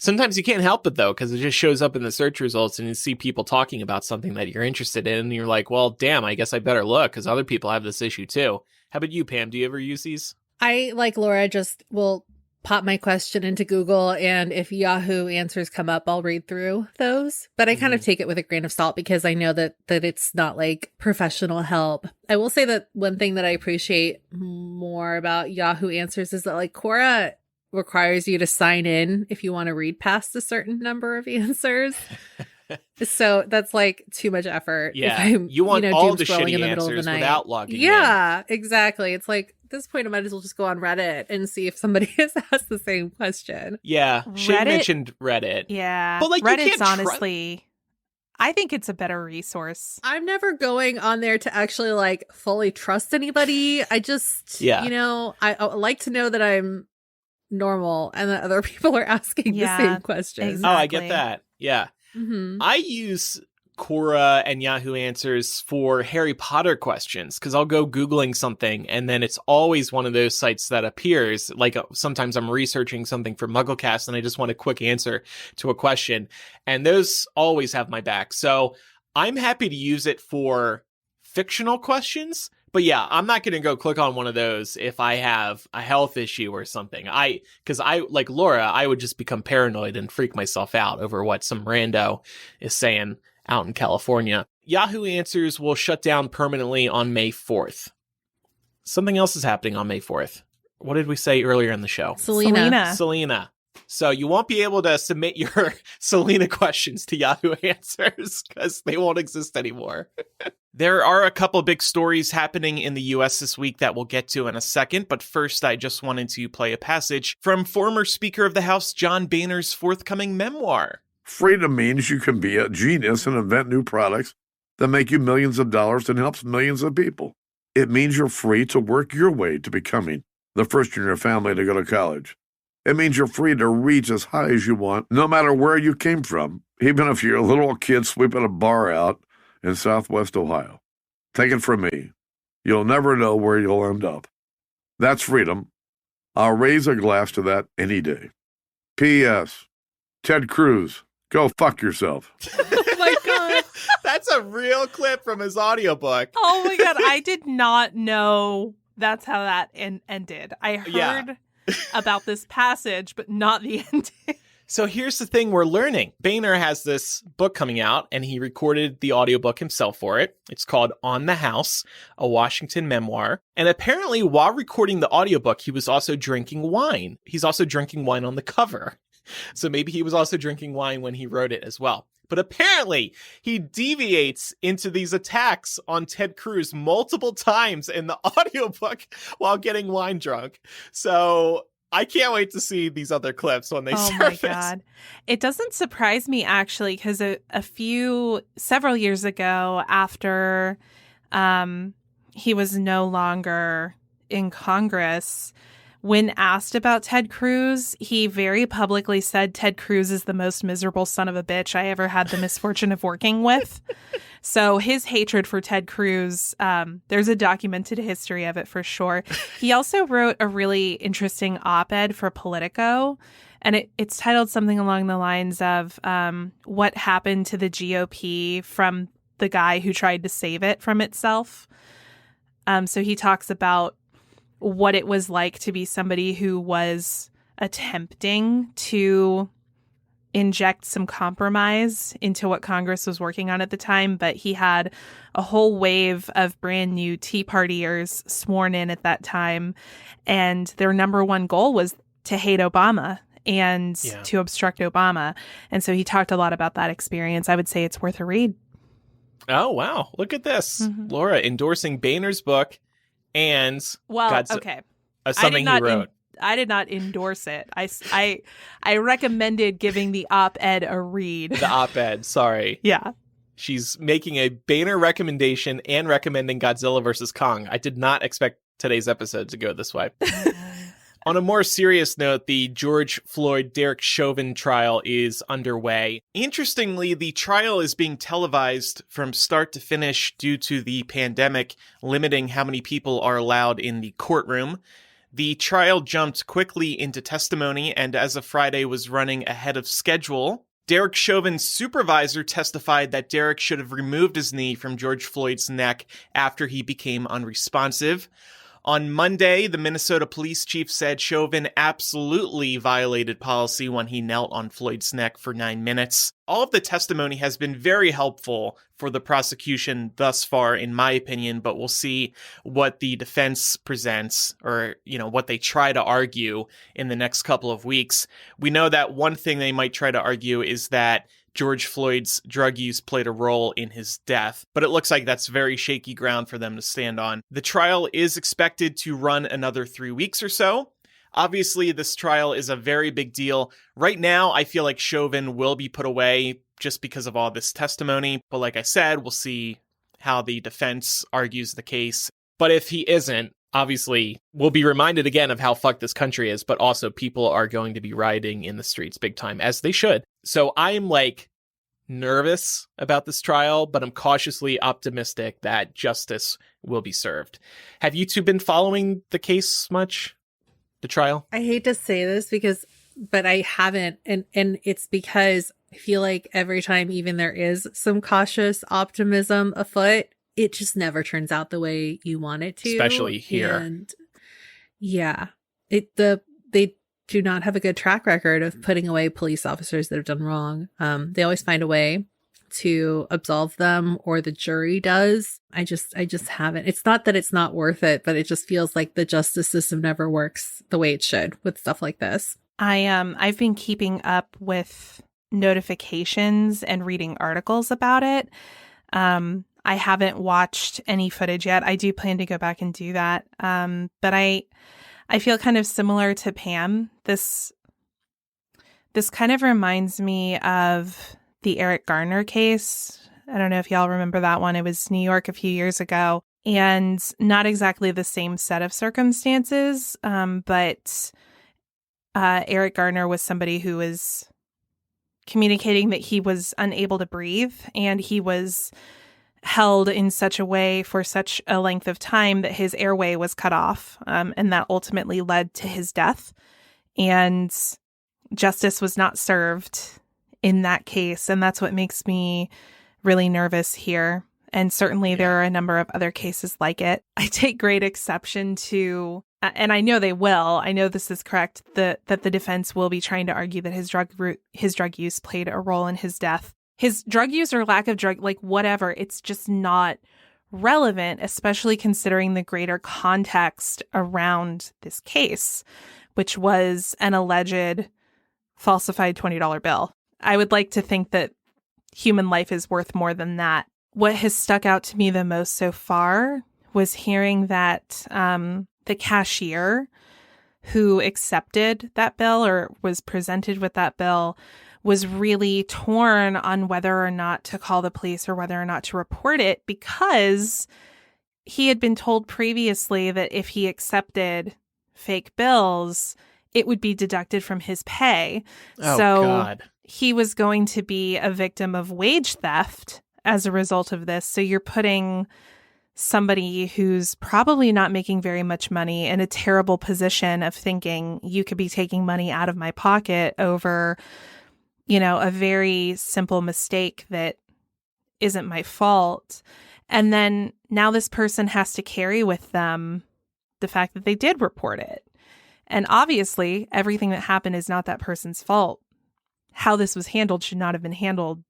Sometimes you can't help it, though, because it just shows up in the search results and you see people talking about something that you're interested in. And you're like, well, damn, I guess I better look because other people have this issue, too. How about you, Pam? Do you ever use these? I, like Laura, just will pop my question into Google. And if Yahoo Answers come up, I'll read through those. But I kind of take it with a grain of salt because I know that it's not like professional help. I will say that one thing that I appreciate more about Yahoo Answers is that like Quora requires you to sign in if you want to read past a certain number of answers. So that's like too much effort. Yeah, if I'm, you want all the scrolling shitty in the middle of the answers night. without logging in. Yeah, exactly. It's like at this point I might as well just go on Reddit and see if somebody has asked the same question. Yeah, Shane mentioned Reddit. Yeah, but like Reddit's honestly, I think it's a better resource. I'm never going on there to actually like fully trust anybody. I just, I like to know that I'm normal and that other people are asking the same questions. Exactly. Oh, I get that. Yeah. Mm-hmm. I use Quora and Yahoo Answers for Harry Potter questions because I'll go Googling something and then it's always one of those sites that appears. Like sometimes I'm researching something for MuggleCast and I just want a quick answer to a question. And those always have my back. So I'm happy to use it for fictional questions. But yeah, I'm not going to go click on one of those if I have a health issue or something. Because I, like Laura, I would just become paranoid and freak myself out over what some rando is saying out in California. Yahoo Answers will shut down permanently on May 4th. Something else is happening on May 4th. What did we say earlier in the show? Selena. So you won't be able to submit your Selena questions to Yahoo Answers because they won't exist anymore. There are a couple big stories happening in the U.S. this week that we'll get to in a second, but first I just wanted to play a passage from former Speaker of the House John Boehner's forthcoming memoir. Freedom means you can be a genius and invent new products that make you millions of dollars and helps millions of people. It means you're free to work your way to becoming the first in your family to go to college. It means you're free to reach as high as you want, no matter where you came from, even if you're a little kid sweeping a bar out in Southwest Ohio. Take it from me. You'll never know where you'll end up. That's freedom. I'll raise a glass to that any day. P.S. Ted Cruz, go fuck yourself. Oh my God. That's a real clip from his audiobook. Oh my God. I did not know that's how that ended. I heard about this passage, but not the ending. So here's the thing we're learning. Boehner has this book coming out, and he recorded the audiobook himself for it. It's called On the House, a Washington memoir. And apparently, while recording the audiobook, he was also drinking wine. He's also drinking wine on the cover. So maybe he was also drinking wine when he wrote it as well. But apparently, he deviates into these attacks on Ted Cruz multiple times in the audiobook while getting wine drunk. So I can't wait to see these other clips when they surface. Oh my God. It doesn't surprise me, actually, because several years ago, after he was no longer in Congress, when asked about Ted Cruz, he very publicly said Ted Cruz is the most miserable son of a bitch I ever had the misfortune of working with. So his hatred for Ted Cruz, there's a documented history of it for sure. He also wrote a really interesting op-ed for Politico, and it's titled something along the lines of what happened to the GOP from the guy who tried to save it from itself. So he talks about what it was like to be somebody who was attempting to inject some compromise into what Congress was working on at the time. But he had a whole wave of brand new Tea Partiers sworn in at that time. And their number one goal was to hate Obama and to obstruct Obama. And so he talked a lot about that experience. I would say it's worth a read. Oh, wow. Look at this. Mm-hmm. Laura endorsing Boehner's book. And okay, something he wrote. I did not endorse it. I recommended giving the op-ed a read. The op-ed, sorry. Yeah. She's making a Boehner recommendation and recommending Godzilla versus Kong. I did not expect today's episode to go this way. On a more serious note, the George Floyd Derek Chauvin trial is underway. Interestingly, the trial is being televised from start to finish due to the pandemic limiting how many people are allowed in the courtroom. The trial jumped quickly into testimony and as of Friday was running ahead of schedule. Derek Chauvin's supervisor testified that Derek should have removed his knee from George Floyd's neck after he became unresponsive. On Monday, the Minnesota police chief said Chauvin absolutely violated policy when he knelt on Floyd's neck for 9 minutes. All of the testimony has been very helpful for the prosecution thus far, in my opinion, but we'll see what the defense presents or, what they try to argue in the next couple of weeks. We know that one thing they might try to argue is that George Floyd's drug use played a role in his death, but it looks like that's very shaky ground for them to stand on. The trial is expected to run another 3 weeks or so. Obviously, this trial is a very big deal. Right now, I feel like Chauvin will be put away just because of all this testimony, but like I said, we'll see how the defense argues the case. But if he isn't, obviously, we'll be reminded again of how fucked this country is, but also people are going to be rioting in the streets big time, as they should. So I'm nervous about this trial, but I'm cautiously optimistic that justice will be served. Have you two been following the case much? The trial? I hate to say this but I haven't. And it's because I feel like every time even there is some cautious optimism afoot, it just never turns out the way you want it to. Especially here. And yeah, they do not have a good track record of putting away police officers that have done wrong. They always find a way to absolve them, or the jury does. I just haven't. It's not that it's not worth it, but it just feels like the justice system never works the way it should with stuff like this. I've been keeping up with notifications and reading articles about it. I haven't watched any footage yet. I do plan to go back and do that. But I feel kind of similar to Pam. This kind of reminds me of the Eric Garner case. I don't know if y'all remember that one. It was New York a few years ago, and not exactly the same set of circumstances. But Eric Garner was somebody who was communicating that he was unable to breathe, and he was held in such a way for such a length of time that his airway was cut off, and that ultimately led to his death. And justice was not served in that case, and that's what makes me really nervous here. And certainly there are a number of other cases like it. I take great exception to, and I know they will, I know this is correct, that the defense will be trying to argue that his drug use played a role in his death. His drug use or lack of drug, like whatever, it's just not relevant, especially considering the greater context around this case, which was an alleged falsified $20 bill. I would like to think that human life is worth more than that. What has stuck out to me the most so far was hearing that the cashier who accepted that bill or was presented with that bill was really torn on whether or not to call the police or whether or not to report it, because he had been told previously that if he accepted fake bills, it would be deducted from his pay. Oh, so God. He was going to be a victim of wage theft as a result of this. So you're putting somebody who's probably not making very much money in a terrible position of thinking you could be taking money out of my pocket over, a very simple mistake that isn't my fault. And then now this person has to carry with them the fact that they did report it. And obviously, everything that happened is not that person's fault. How this was handled should not have been handled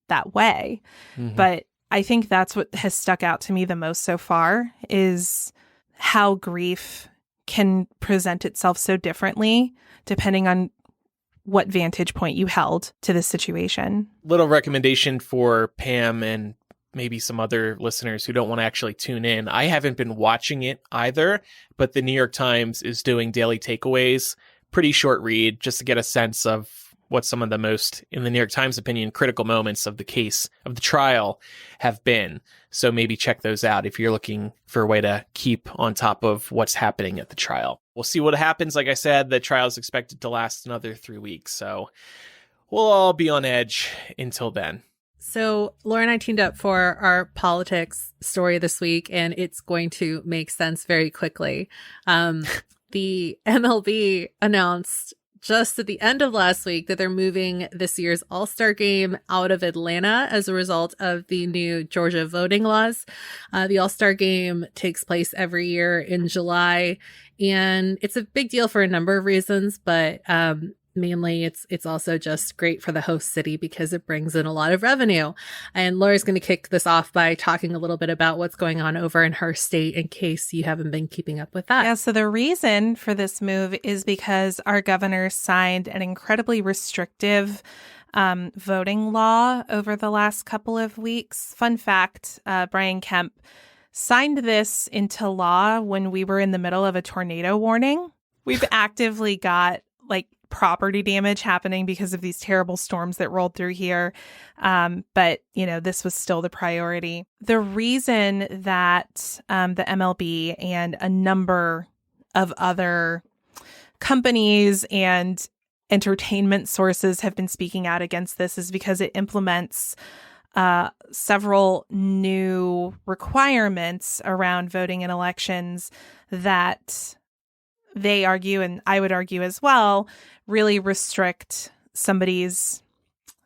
that way. Mm-hmm. But I think that's what has stuck out to me the most so far, is how grief can present itself so differently depending on what vantage point you held to the situation. Little recommendation for Pam and maybe some other listeners who don't want to actually tune in. I haven't been watching it either, but the New York Times is doing daily takeaways. Pretty short read, just to get a sense of what some of the most, in the New York Times opinion, critical moments of the case, of the trial have been. So maybe check those out if you're looking for a way to keep on top of what's happening at the trial. We'll see what happens. Like I said, the trial is expected to last another 3 weeks. So we'll all be on edge until then. So Laura and I teamed up for our politics story this week, and it's going to make sense very quickly. The MLB announced just at the end of last week that they're moving this year's All-Star game out of Atlanta as a result of the new Georgia voting laws. The All-Star game takes place every year in July, and it's a big deal for a number of reasons, but mainly it's also just great for the host city because it brings in a lot of revenue. And Laura's going to kick this off by talking a little bit about what's going on over in her state in case you haven't been keeping up with that. Yeah, so the reason for this move is because our governor signed an incredibly restrictive voting law over the last couple of weeks. Fun fact, Brian Kemp signed this into law when we were in the middle of a tornado warning. We've actively got property damage happening because of these terrible storms that rolled through here. But, this was still the priority. The reason that the MLB and a number of other companies and entertainment sources have been speaking out against this is because it implements several new requirements around voting in elections that they argue, and I would argue as well, really restrict somebody's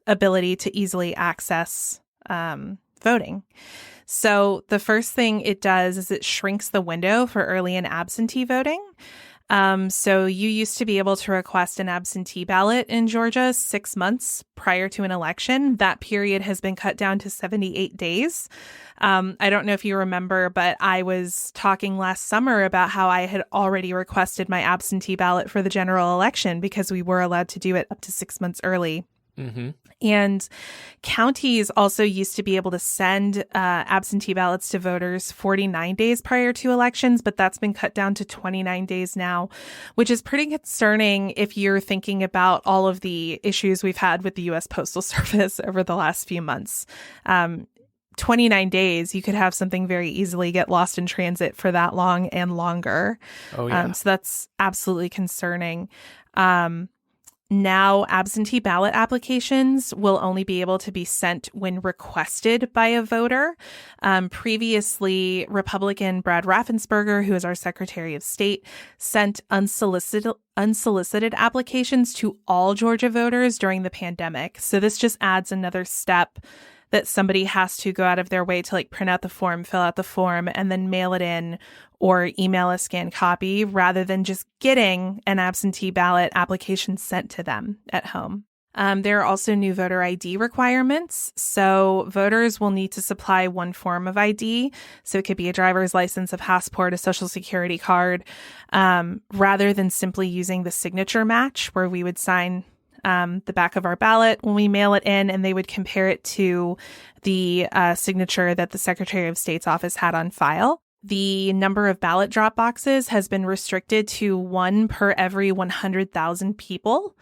ability to easily access voting. So the first thing it does is it shrinks the window for early and absentee voting. So you used to be able to request an absentee ballot in Georgia 6 months prior to an election. That period has been cut down to 78 days. I don't know if you remember, but I was talking last summer about how I had already requested my absentee ballot for the general election because we were allowed to do it up to 6 months early. Mm-hmm. And counties also used to be able to send absentee ballots to voters 49 days prior to elections, but that's been cut down to 29 days now, which is pretty concerning if you're thinking about all of the issues we've had with the U.S. Postal Service over the last few months. 29 days, you could have something very easily get lost in transit for that long and longer. Oh, yeah. So that's absolutely concerning. Now, absentee ballot applications will only be able to be sent when requested by a voter. Previously, Republican Brad Raffensperger, who is our Secretary of State, sent unsolicited applications to all Georgia voters during the pandemic. So this just adds another step that somebody has to go out of their way to like print out the form, fill out the form, and then mail it in or email a scanned copy rather than just getting an absentee ballot application sent to them at home. There are also new voter ID requirements. So voters will need to supply one form of ID. So it could be a driver's license, a passport, a social security card, rather than simply using the signature match where we would sign the back of our ballot when we mail it in, and they would compare it to the signature that the Secretary of State's office had on file. The number of ballot drop boxes has been restricted to 1 per every 100,000 people.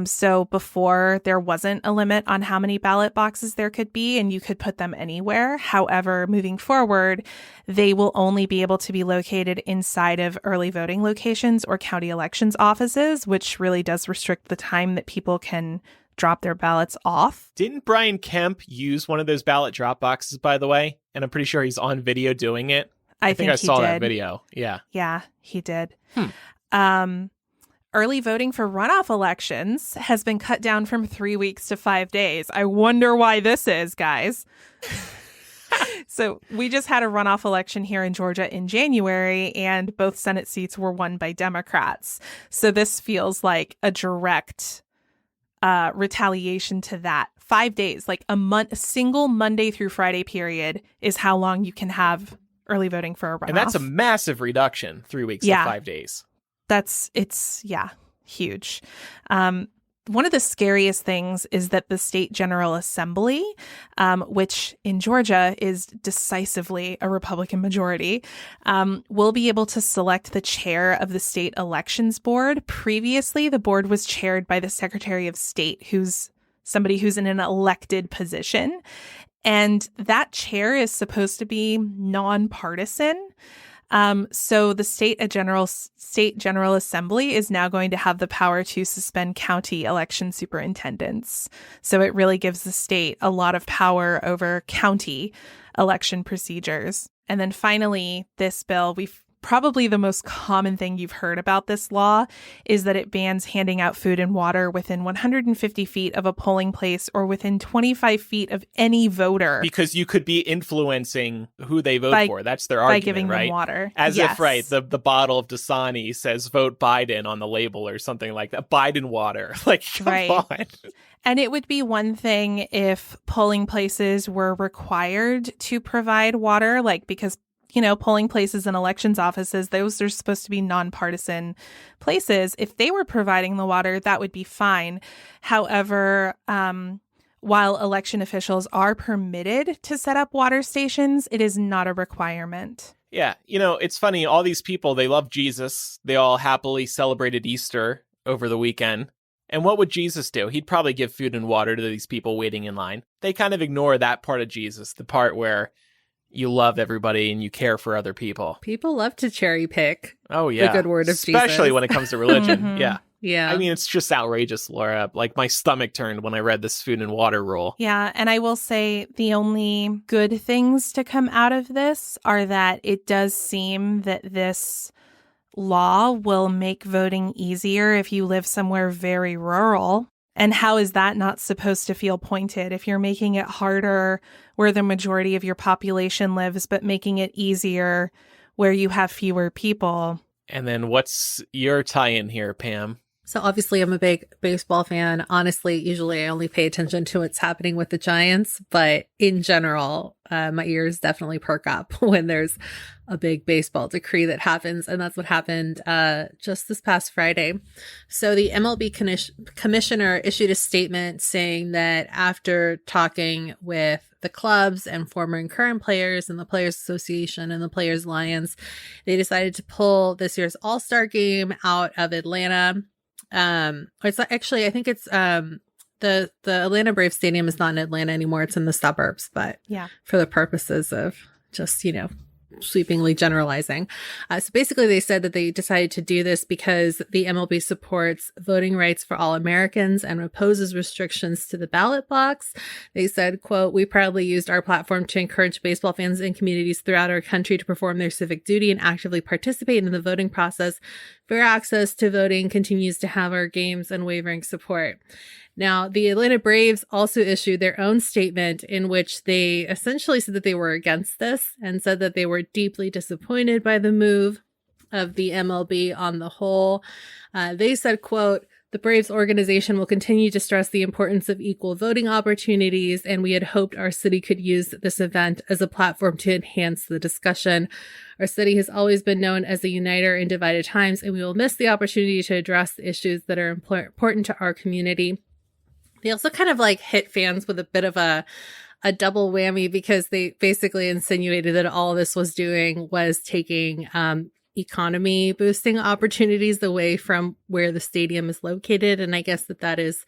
So before, there wasn't a limit on how many ballot boxes there could be, and you could put them anywhere. However, moving forward, they will only be able to be located inside of early voting locations or county elections offices, which really does restrict the time that people can drop their ballots off. Didn't Brian Kemp use one of those ballot drop boxes, by the way? And I'm pretty sure he's on video doing it. I think I saw that video. Yeah. Yeah, he did. Early voting for runoff elections has been cut down from 3 weeks to 5 days. I wonder why this is, guys. So we just had a runoff election here in Georgia in January, and both Senate seats were won by Democrats. So this feels like a direct retaliation to that. 5 days, like a single Monday through Friday period is how long you can have early voting for a runoff. And that's a massive reduction, 3 weeks to 5 days. It's huge. One of the scariest things is that the State General Assembly, which in Georgia is decisively a Republican majority, will be able to select the chair of the State Elections Board. Previously, the board was chaired by the Secretary of State, who's somebody who's in an elected position. And that chair is supposed to be nonpartisan. So the State General Assembly is now going to have the power to suspend county election superintendents. So it really gives the state a lot of power over county election procedures. And then finally, this bill, probably the most common thing you've heard about this law is that it bans handing out food and water within 150 feet of a polling place or within 25 feet of any voter. Because you could be influencing who they vote for. That's their argument, by giving right? them water. As if, right, the bottle of Dasani says vote Biden on the label or something like that. Biden water. Like, come on. And it would be one thing if polling places were required to provide water, like because polling places and elections offices, those are supposed to be nonpartisan places. If they were providing the water, that would be fine. However, while election officials are permitted to set up water stations, it is not a requirement. Yeah. It's funny. All these people, they love Jesus. They all happily celebrated Easter over the weekend. And what would Jesus do? He'd probably give food and water to these people waiting in line. They kind of ignore that part of Jesus, the part where you love everybody and you care for other people. People love to cherry pick. Oh, yeah. The good word of Jesus. Especially when it comes to religion. Mm-hmm. Yeah. Yeah. I mean, it's just outrageous, Laura. Like, my stomach turned when I read this food and water rule. Yeah. And I will say the only good things to come out of this are that it does seem that this law will make voting easier if you live somewhere very rural. And how is that not supposed to feel pointed? If you're making it harder where the majority of your population lives, but making it easier where you have fewer people. And then what's your tie-in here, Pam? So obviously I'm a big baseball fan. Honestly, usually I only pay attention to what's happening with the Giants, but in general, my ears definitely perk up when there's a big baseball decree that happens. And that's what happened just this past Friday. So the MLB commissioner issued a statement saying that after talking with the clubs and former and current players and the Players Association and the Players Alliance, they decided to pull this year's All-Star game out of Atlanta. It's actually, I think it's the Atlanta Braves Stadium is not in Atlanta anymore. It's in the suburbs, but yeah, for the purposes of just, sweepingly generalizing. So basically they said that they decided to do this because the MLB supports voting rights for all Americans and opposes restrictions to the ballot box. They said, quote, "We proudly used our platform to encourage baseball fans and communities throughout our country to perform their civic duty and actively participate in the voting process. Fair access to voting continues to have our game's unwavering support." Now, the Atlanta Braves also issued their own statement in which they essentially said that they were against this and said that they were deeply disappointed by the move of the MLB on the whole. They said, quote, "The Braves organization will continue to stress the importance of equal voting opportunities, and we had hoped our city could use this event as a platform to enhance the discussion. Our city has always been known as a uniter in divided times, and we will miss the opportunity to address the issues that are important to our community." They also kind of like hit fans with a bit of a double whammy because they basically insinuated that all this was doing was taking economy boosting opportunities away from where the stadium is located. And I guess that is,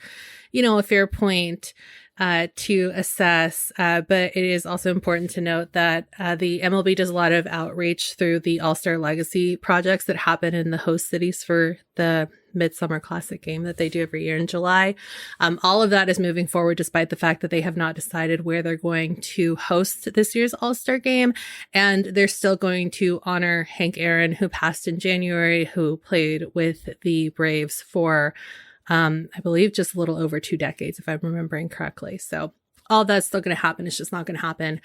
a fair point to assess. But it is also important to note that the MLB does a lot of outreach through the All-Star Legacy projects that happen in the host cities for the Midsummer Classic game that they do every year in July. All of that is moving forward despite the fact that they have not decided where they're going to host this year's All-Star game. And they're still going to honor Hank Aaron, who passed in January, who played with the Braves for, I believe, just a little over 2 decades, if I'm remembering correctly. So all that's still going to happen. It's just not going to happen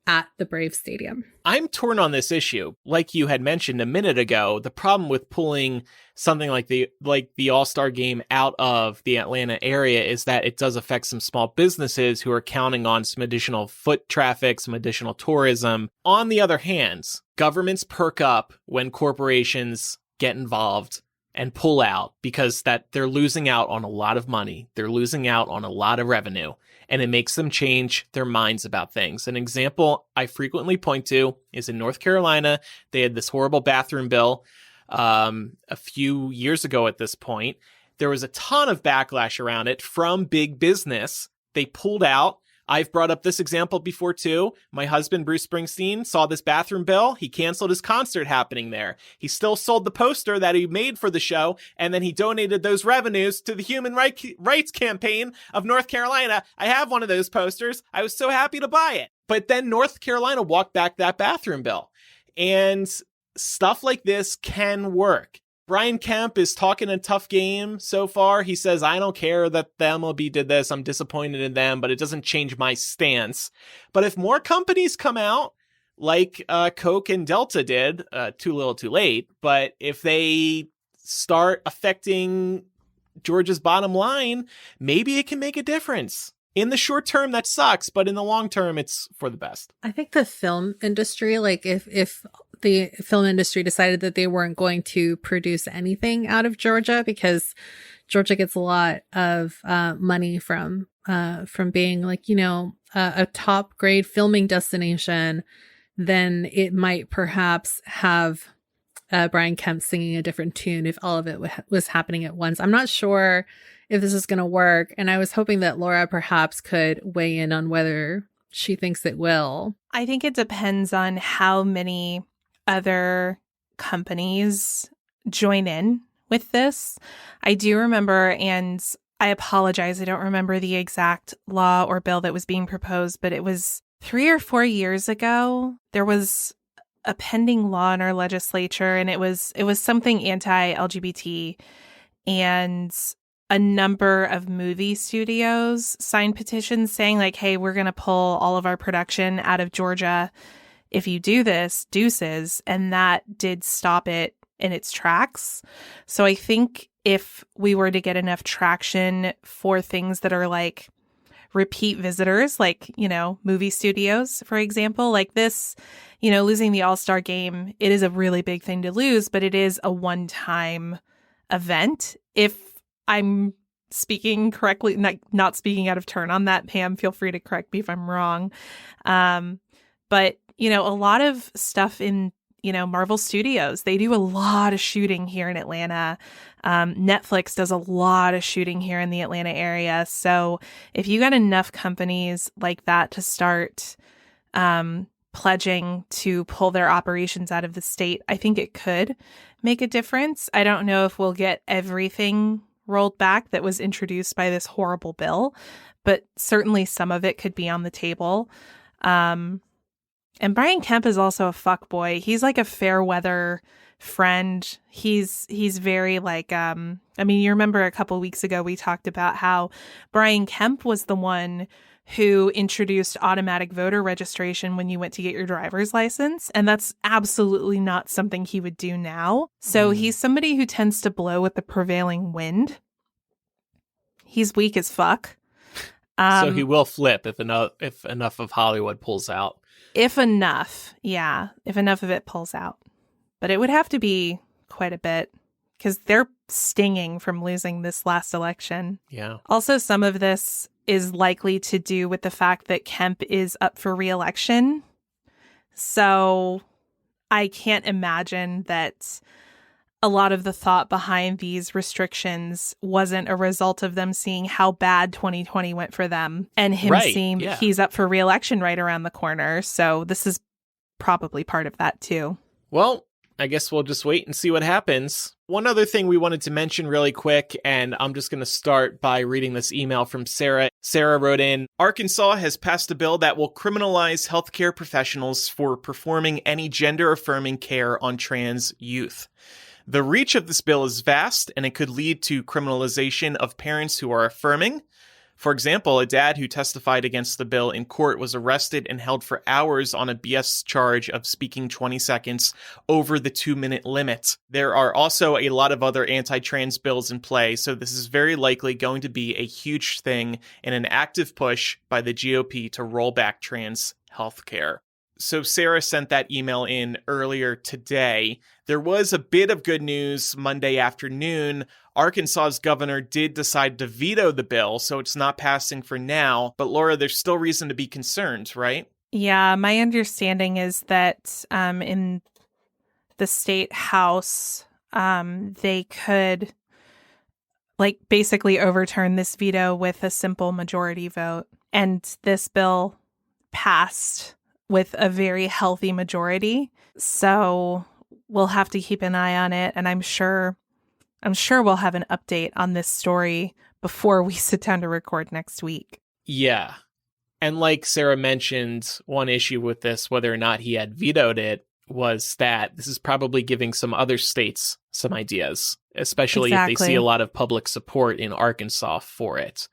at the Braves Stadium. I'm torn on this issue. Like you had mentioned a minute ago, the problem with pulling something like the All-Star game out of the Atlanta area is that it does affect some small businesses who are counting on some additional foot traffic, some additional tourism. On the other hand, governments perk up when corporations get involved and pull out because that they're losing out on a lot of money. They're losing out on a lot of revenue, and it makes them change their minds about things. An example I frequently point to is in North Carolina. They had this horrible bathroom bill a few years ago at this point. There was a ton of backlash around it from big business. They pulled out. I've brought up this example before too. My husband, Bruce Springsteen, saw this bathroom bill. He canceled his concert happening there. He still sold the poster that he made for the show, and then he donated those revenues to the Human Rights Campaign of North Carolina. I have one of those posters. I was so happy to buy it. But then North Carolina walked back that bathroom bill. And stuff like this can work. Brian Kemp is talking a tough game so far. He says, I don't care that the MLB did this. I'm disappointed in them, but it doesn't change my stance. But if more companies come out, like Coke and Delta did, too little too late, but if they start affecting Georgia's bottom line, maybe it can make a difference. In the short term, that sucks, but in the long term, it's for the best. I think the film industry, like if the film industry decided that they weren't going to produce anything out of Georgia because Georgia gets a lot of money from being like, a top grade filming destination, then it might perhaps have Brian Kemp singing a different tune if all of it was happening at once. I'm not sure if this is going to work. And I was hoping that Laura perhaps could weigh in on whether she thinks it will. I think it depends on how many other companies join in with this. I do remember, and I apologize, I don't remember the exact law or bill that was being proposed, but it was 3 or 4 years ago. There was a pending law in our legislature, and it was something anti-LGBT, and a number of movie studios signed petitions saying like, hey, we're going to pull all of our production out of Georgia. If you do this, deuces. And that did stop it in its tracks. So I think if we were to get enough traction for things that are like repeat visitors, like, movie studios, for example, like this, losing the All-Star game, it is a really big thing to lose, but it is a one-time event. If I'm speaking correctly, not speaking out of turn on that, Pam, feel free to correct me if I'm wrong. But, a lot of stuff in, Marvel Studios, they do a lot of shooting here in Atlanta. Netflix does a lot of shooting here in the Atlanta area. So if you got enough companies like that to start pledging to pull their operations out of the state, I think it could make a difference. I don't know if we'll get everything rolled back that was introduced by this horrible bill, but certainly some of it could be on the table. And Brian Kemp is also a fuckboy. He's like a fair weather friend. He's very like, I mean, you remember a couple weeks ago we talked about how Brian Kemp was the one who introduced automatic voter registration when you went to get your driver's license. And that's absolutely not something he would do now. So he's somebody who tends to blow with the prevailing wind. He's weak as fuck. So he will flip if enough of Hollywood pulls out. If enough, yeah. If enough of it pulls out. But it would have to be quite a bit because they're stinging from losing this last election. Yeah. Also, some of this is likely to do with the fact that Kemp is up for re-election. So I can't imagine that a lot of the thought behind these restrictions wasn't a result of them seeing how bad 2020 went for them and him seeing he's up for re-election right around the corner. So this is probably part of that too. Well, I guess we'll just wait and see what happens. One other thing we wanted to mention really quick, and I'm just going to start by reading this email from Sarah. Sarah wrote in, Arkansas has passed a bill that will criminalize healthcare professionals for performing any gender-affirming care on trans youth. The reach of this bill is vast, and it could lead to criminalization of parents who are affirming. For example, a dad who testified against the bill in court was arrested and held for hours on a BS charge of speaking 20 seconds over the 2-minute limit. There are also a lot of other anti-trans bills in play, so this is very likely going to be a huge thing and an active push by the GOP to roll back trans healthcare. So Sarah sent that email in earlier today. There was a bit of good news Monday afternoon. Arkansas's governor did decide to veto the bill, so it's not passing for now. But Laura, there's still reason to be concerned, right? Yeah, my understanding is that in the state house, they could basically overturn this veto with a simple majority vote. And this bill passed with a very healthy majority. So we'll have to keep an eye on it. And I'm sure we'll have an update on this story before we sit down to record next week. Yeah. And like Sarah mentioned, one issue with this, whether or not he had vetoed it, was that this is probably giving some other states some ideas, especially if they see a lot of public support in Arkansas for it.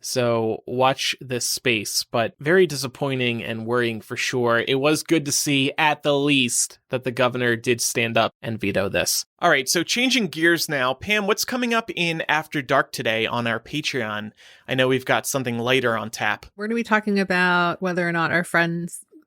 So watch this space, but very disappointing and worrying for sure. It was good to see, at the least, that the governor did stand up and veto this. All right, so changing gears now. Pam, what's coming up in After Dark today on our Patreon? I know we've got something later on tap. We're going to be talking about whether or not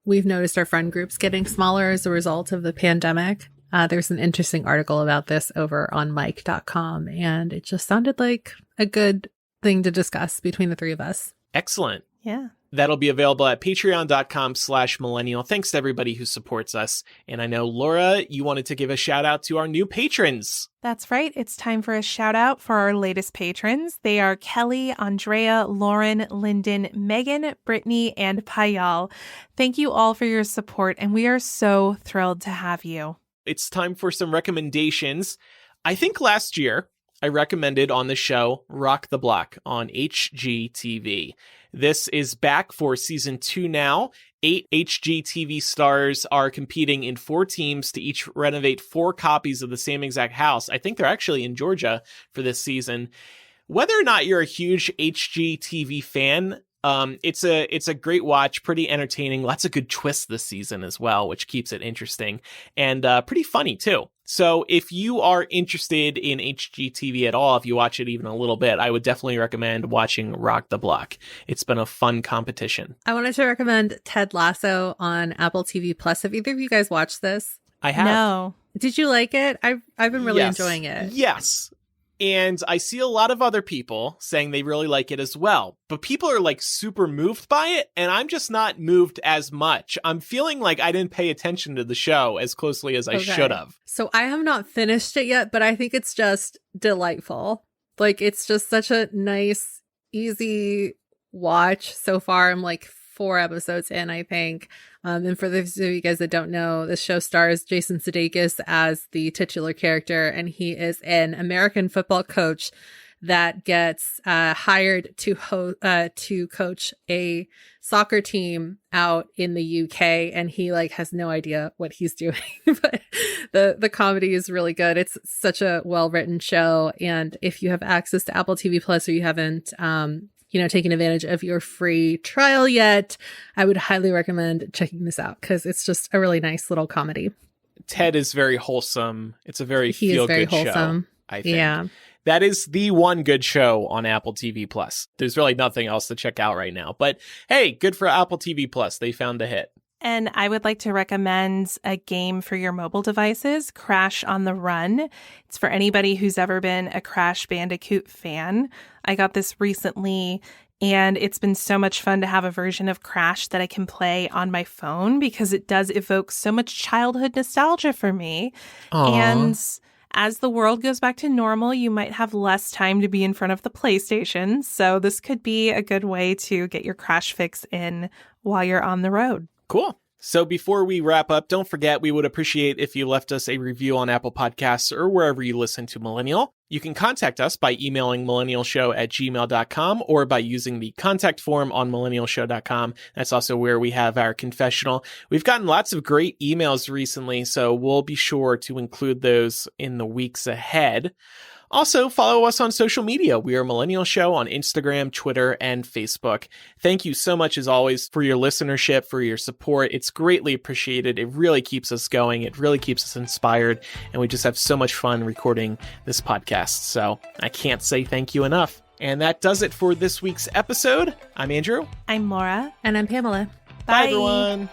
we've noticed our friend groups getting smaller as a result of the pandemic. There's an interesting article about this over on Mike.com, and it just sounded like a good thing to discuss between the three of us. Excellent. Yeah. That'll be available at patreon.com/millennial. Thanks to everybody who supports us. And I know, Laura, you wanted to give a shout out to our new patrons. That's right. It's time for a shout out for our latest patrons. They are Kelly, Andrea, Lauren, Lyndon, Megan, Brittany, and Payal. Thank you all for your support, and we are so thrilled to have you. It's time for some recommendations. I think last year I recommended on the show Rock the Block on HGTV. This is back for season 2 now. 8 HGTV stars are competing in 4 teams to each renovate 4 copies of the same exact house. I think they're actually in Georgia for this season. Whether or not you're a huge HGTV fan, it's a great watch, pretty entertaining, lots of good twists this season as well, which keeps it interesting, and pretty funny too. So if you are interested in HGTV at all, if you watch it even a little bit, I would definitely recommend watching Rock the Block. It's been a fun competition. I wanted to recommend Ted Lasso on Apple TV Plus. Have either of you guys watched this? I have. No. Did you like it? I've been really enjoying it. Yes. And I see a lot of other people saying they really like it as well. But people are super moved by it, and I'm just not moved as much. I'm feeling like I didn't pay attention to the show as closely as I should have. So I have not finished it yet, but I think it's just delightful. It's just such a nice, easy watch so far. I'm 4 episodes in, I think. And for those of you guys that don't know, this show stars Jason Sudeikis as the titular character, and he is an American football coach that gets hired to coach a soccer team out in the UK, and he like has no idea what he's doing. But the comedy is really good. It's such a well-written show, and if you have access to Apple TV Plus or you haven't taken advantage of your free trial yet, I would highly recommend checking this out because it's just a really nice little comedy. Ted is very wholesome. It's a very He is very feel-good show, wholesome. I think. Yeah. That is the one good show on Apple TV Plus. There's really nothing else to check out right now. But hey, good for Apple TV Plus. They found a hit. And I would like to recommend a game for your mobile devices, Crash on the Run. It's for anybody who's ever been a Crash Bandicoot fan. I got this recently, and it's been so much fun to have a version of Crash that I can play on my phone because it does evoke so much childhood nostalgia for me. Aww. And as the world goes back to normal, you might have less time to be in front of the PlayStation. So this could be a good way to get your Crash fix in while you're on the road. Cool. So before we wrap up, don't forget we would appreciate if you left us a review on Apple Podcasts or wherever you listen to Millennial. You can contact us by emailing millennialshow@gmail.com or by using the contact form on millennialshow.com. That's also where we have our confessional. We've gotten lots of great emails recently, so we'll be sure to include those in the weeks ahead. Also, follow us on social media. We are Millennial Show on Instagram, Twitter, and Facebook. Thank you so much, as always, for your listenership, for your support. It's greatly appreciated. It really keeps us going. It really keeps us inspired. And we just have so much fun recording this podcast. So I can't say thank you enough. And that does it for this week's episode. I'm Andrew. I'm Laura. And I'm Pamela. Bye, Bye everyone.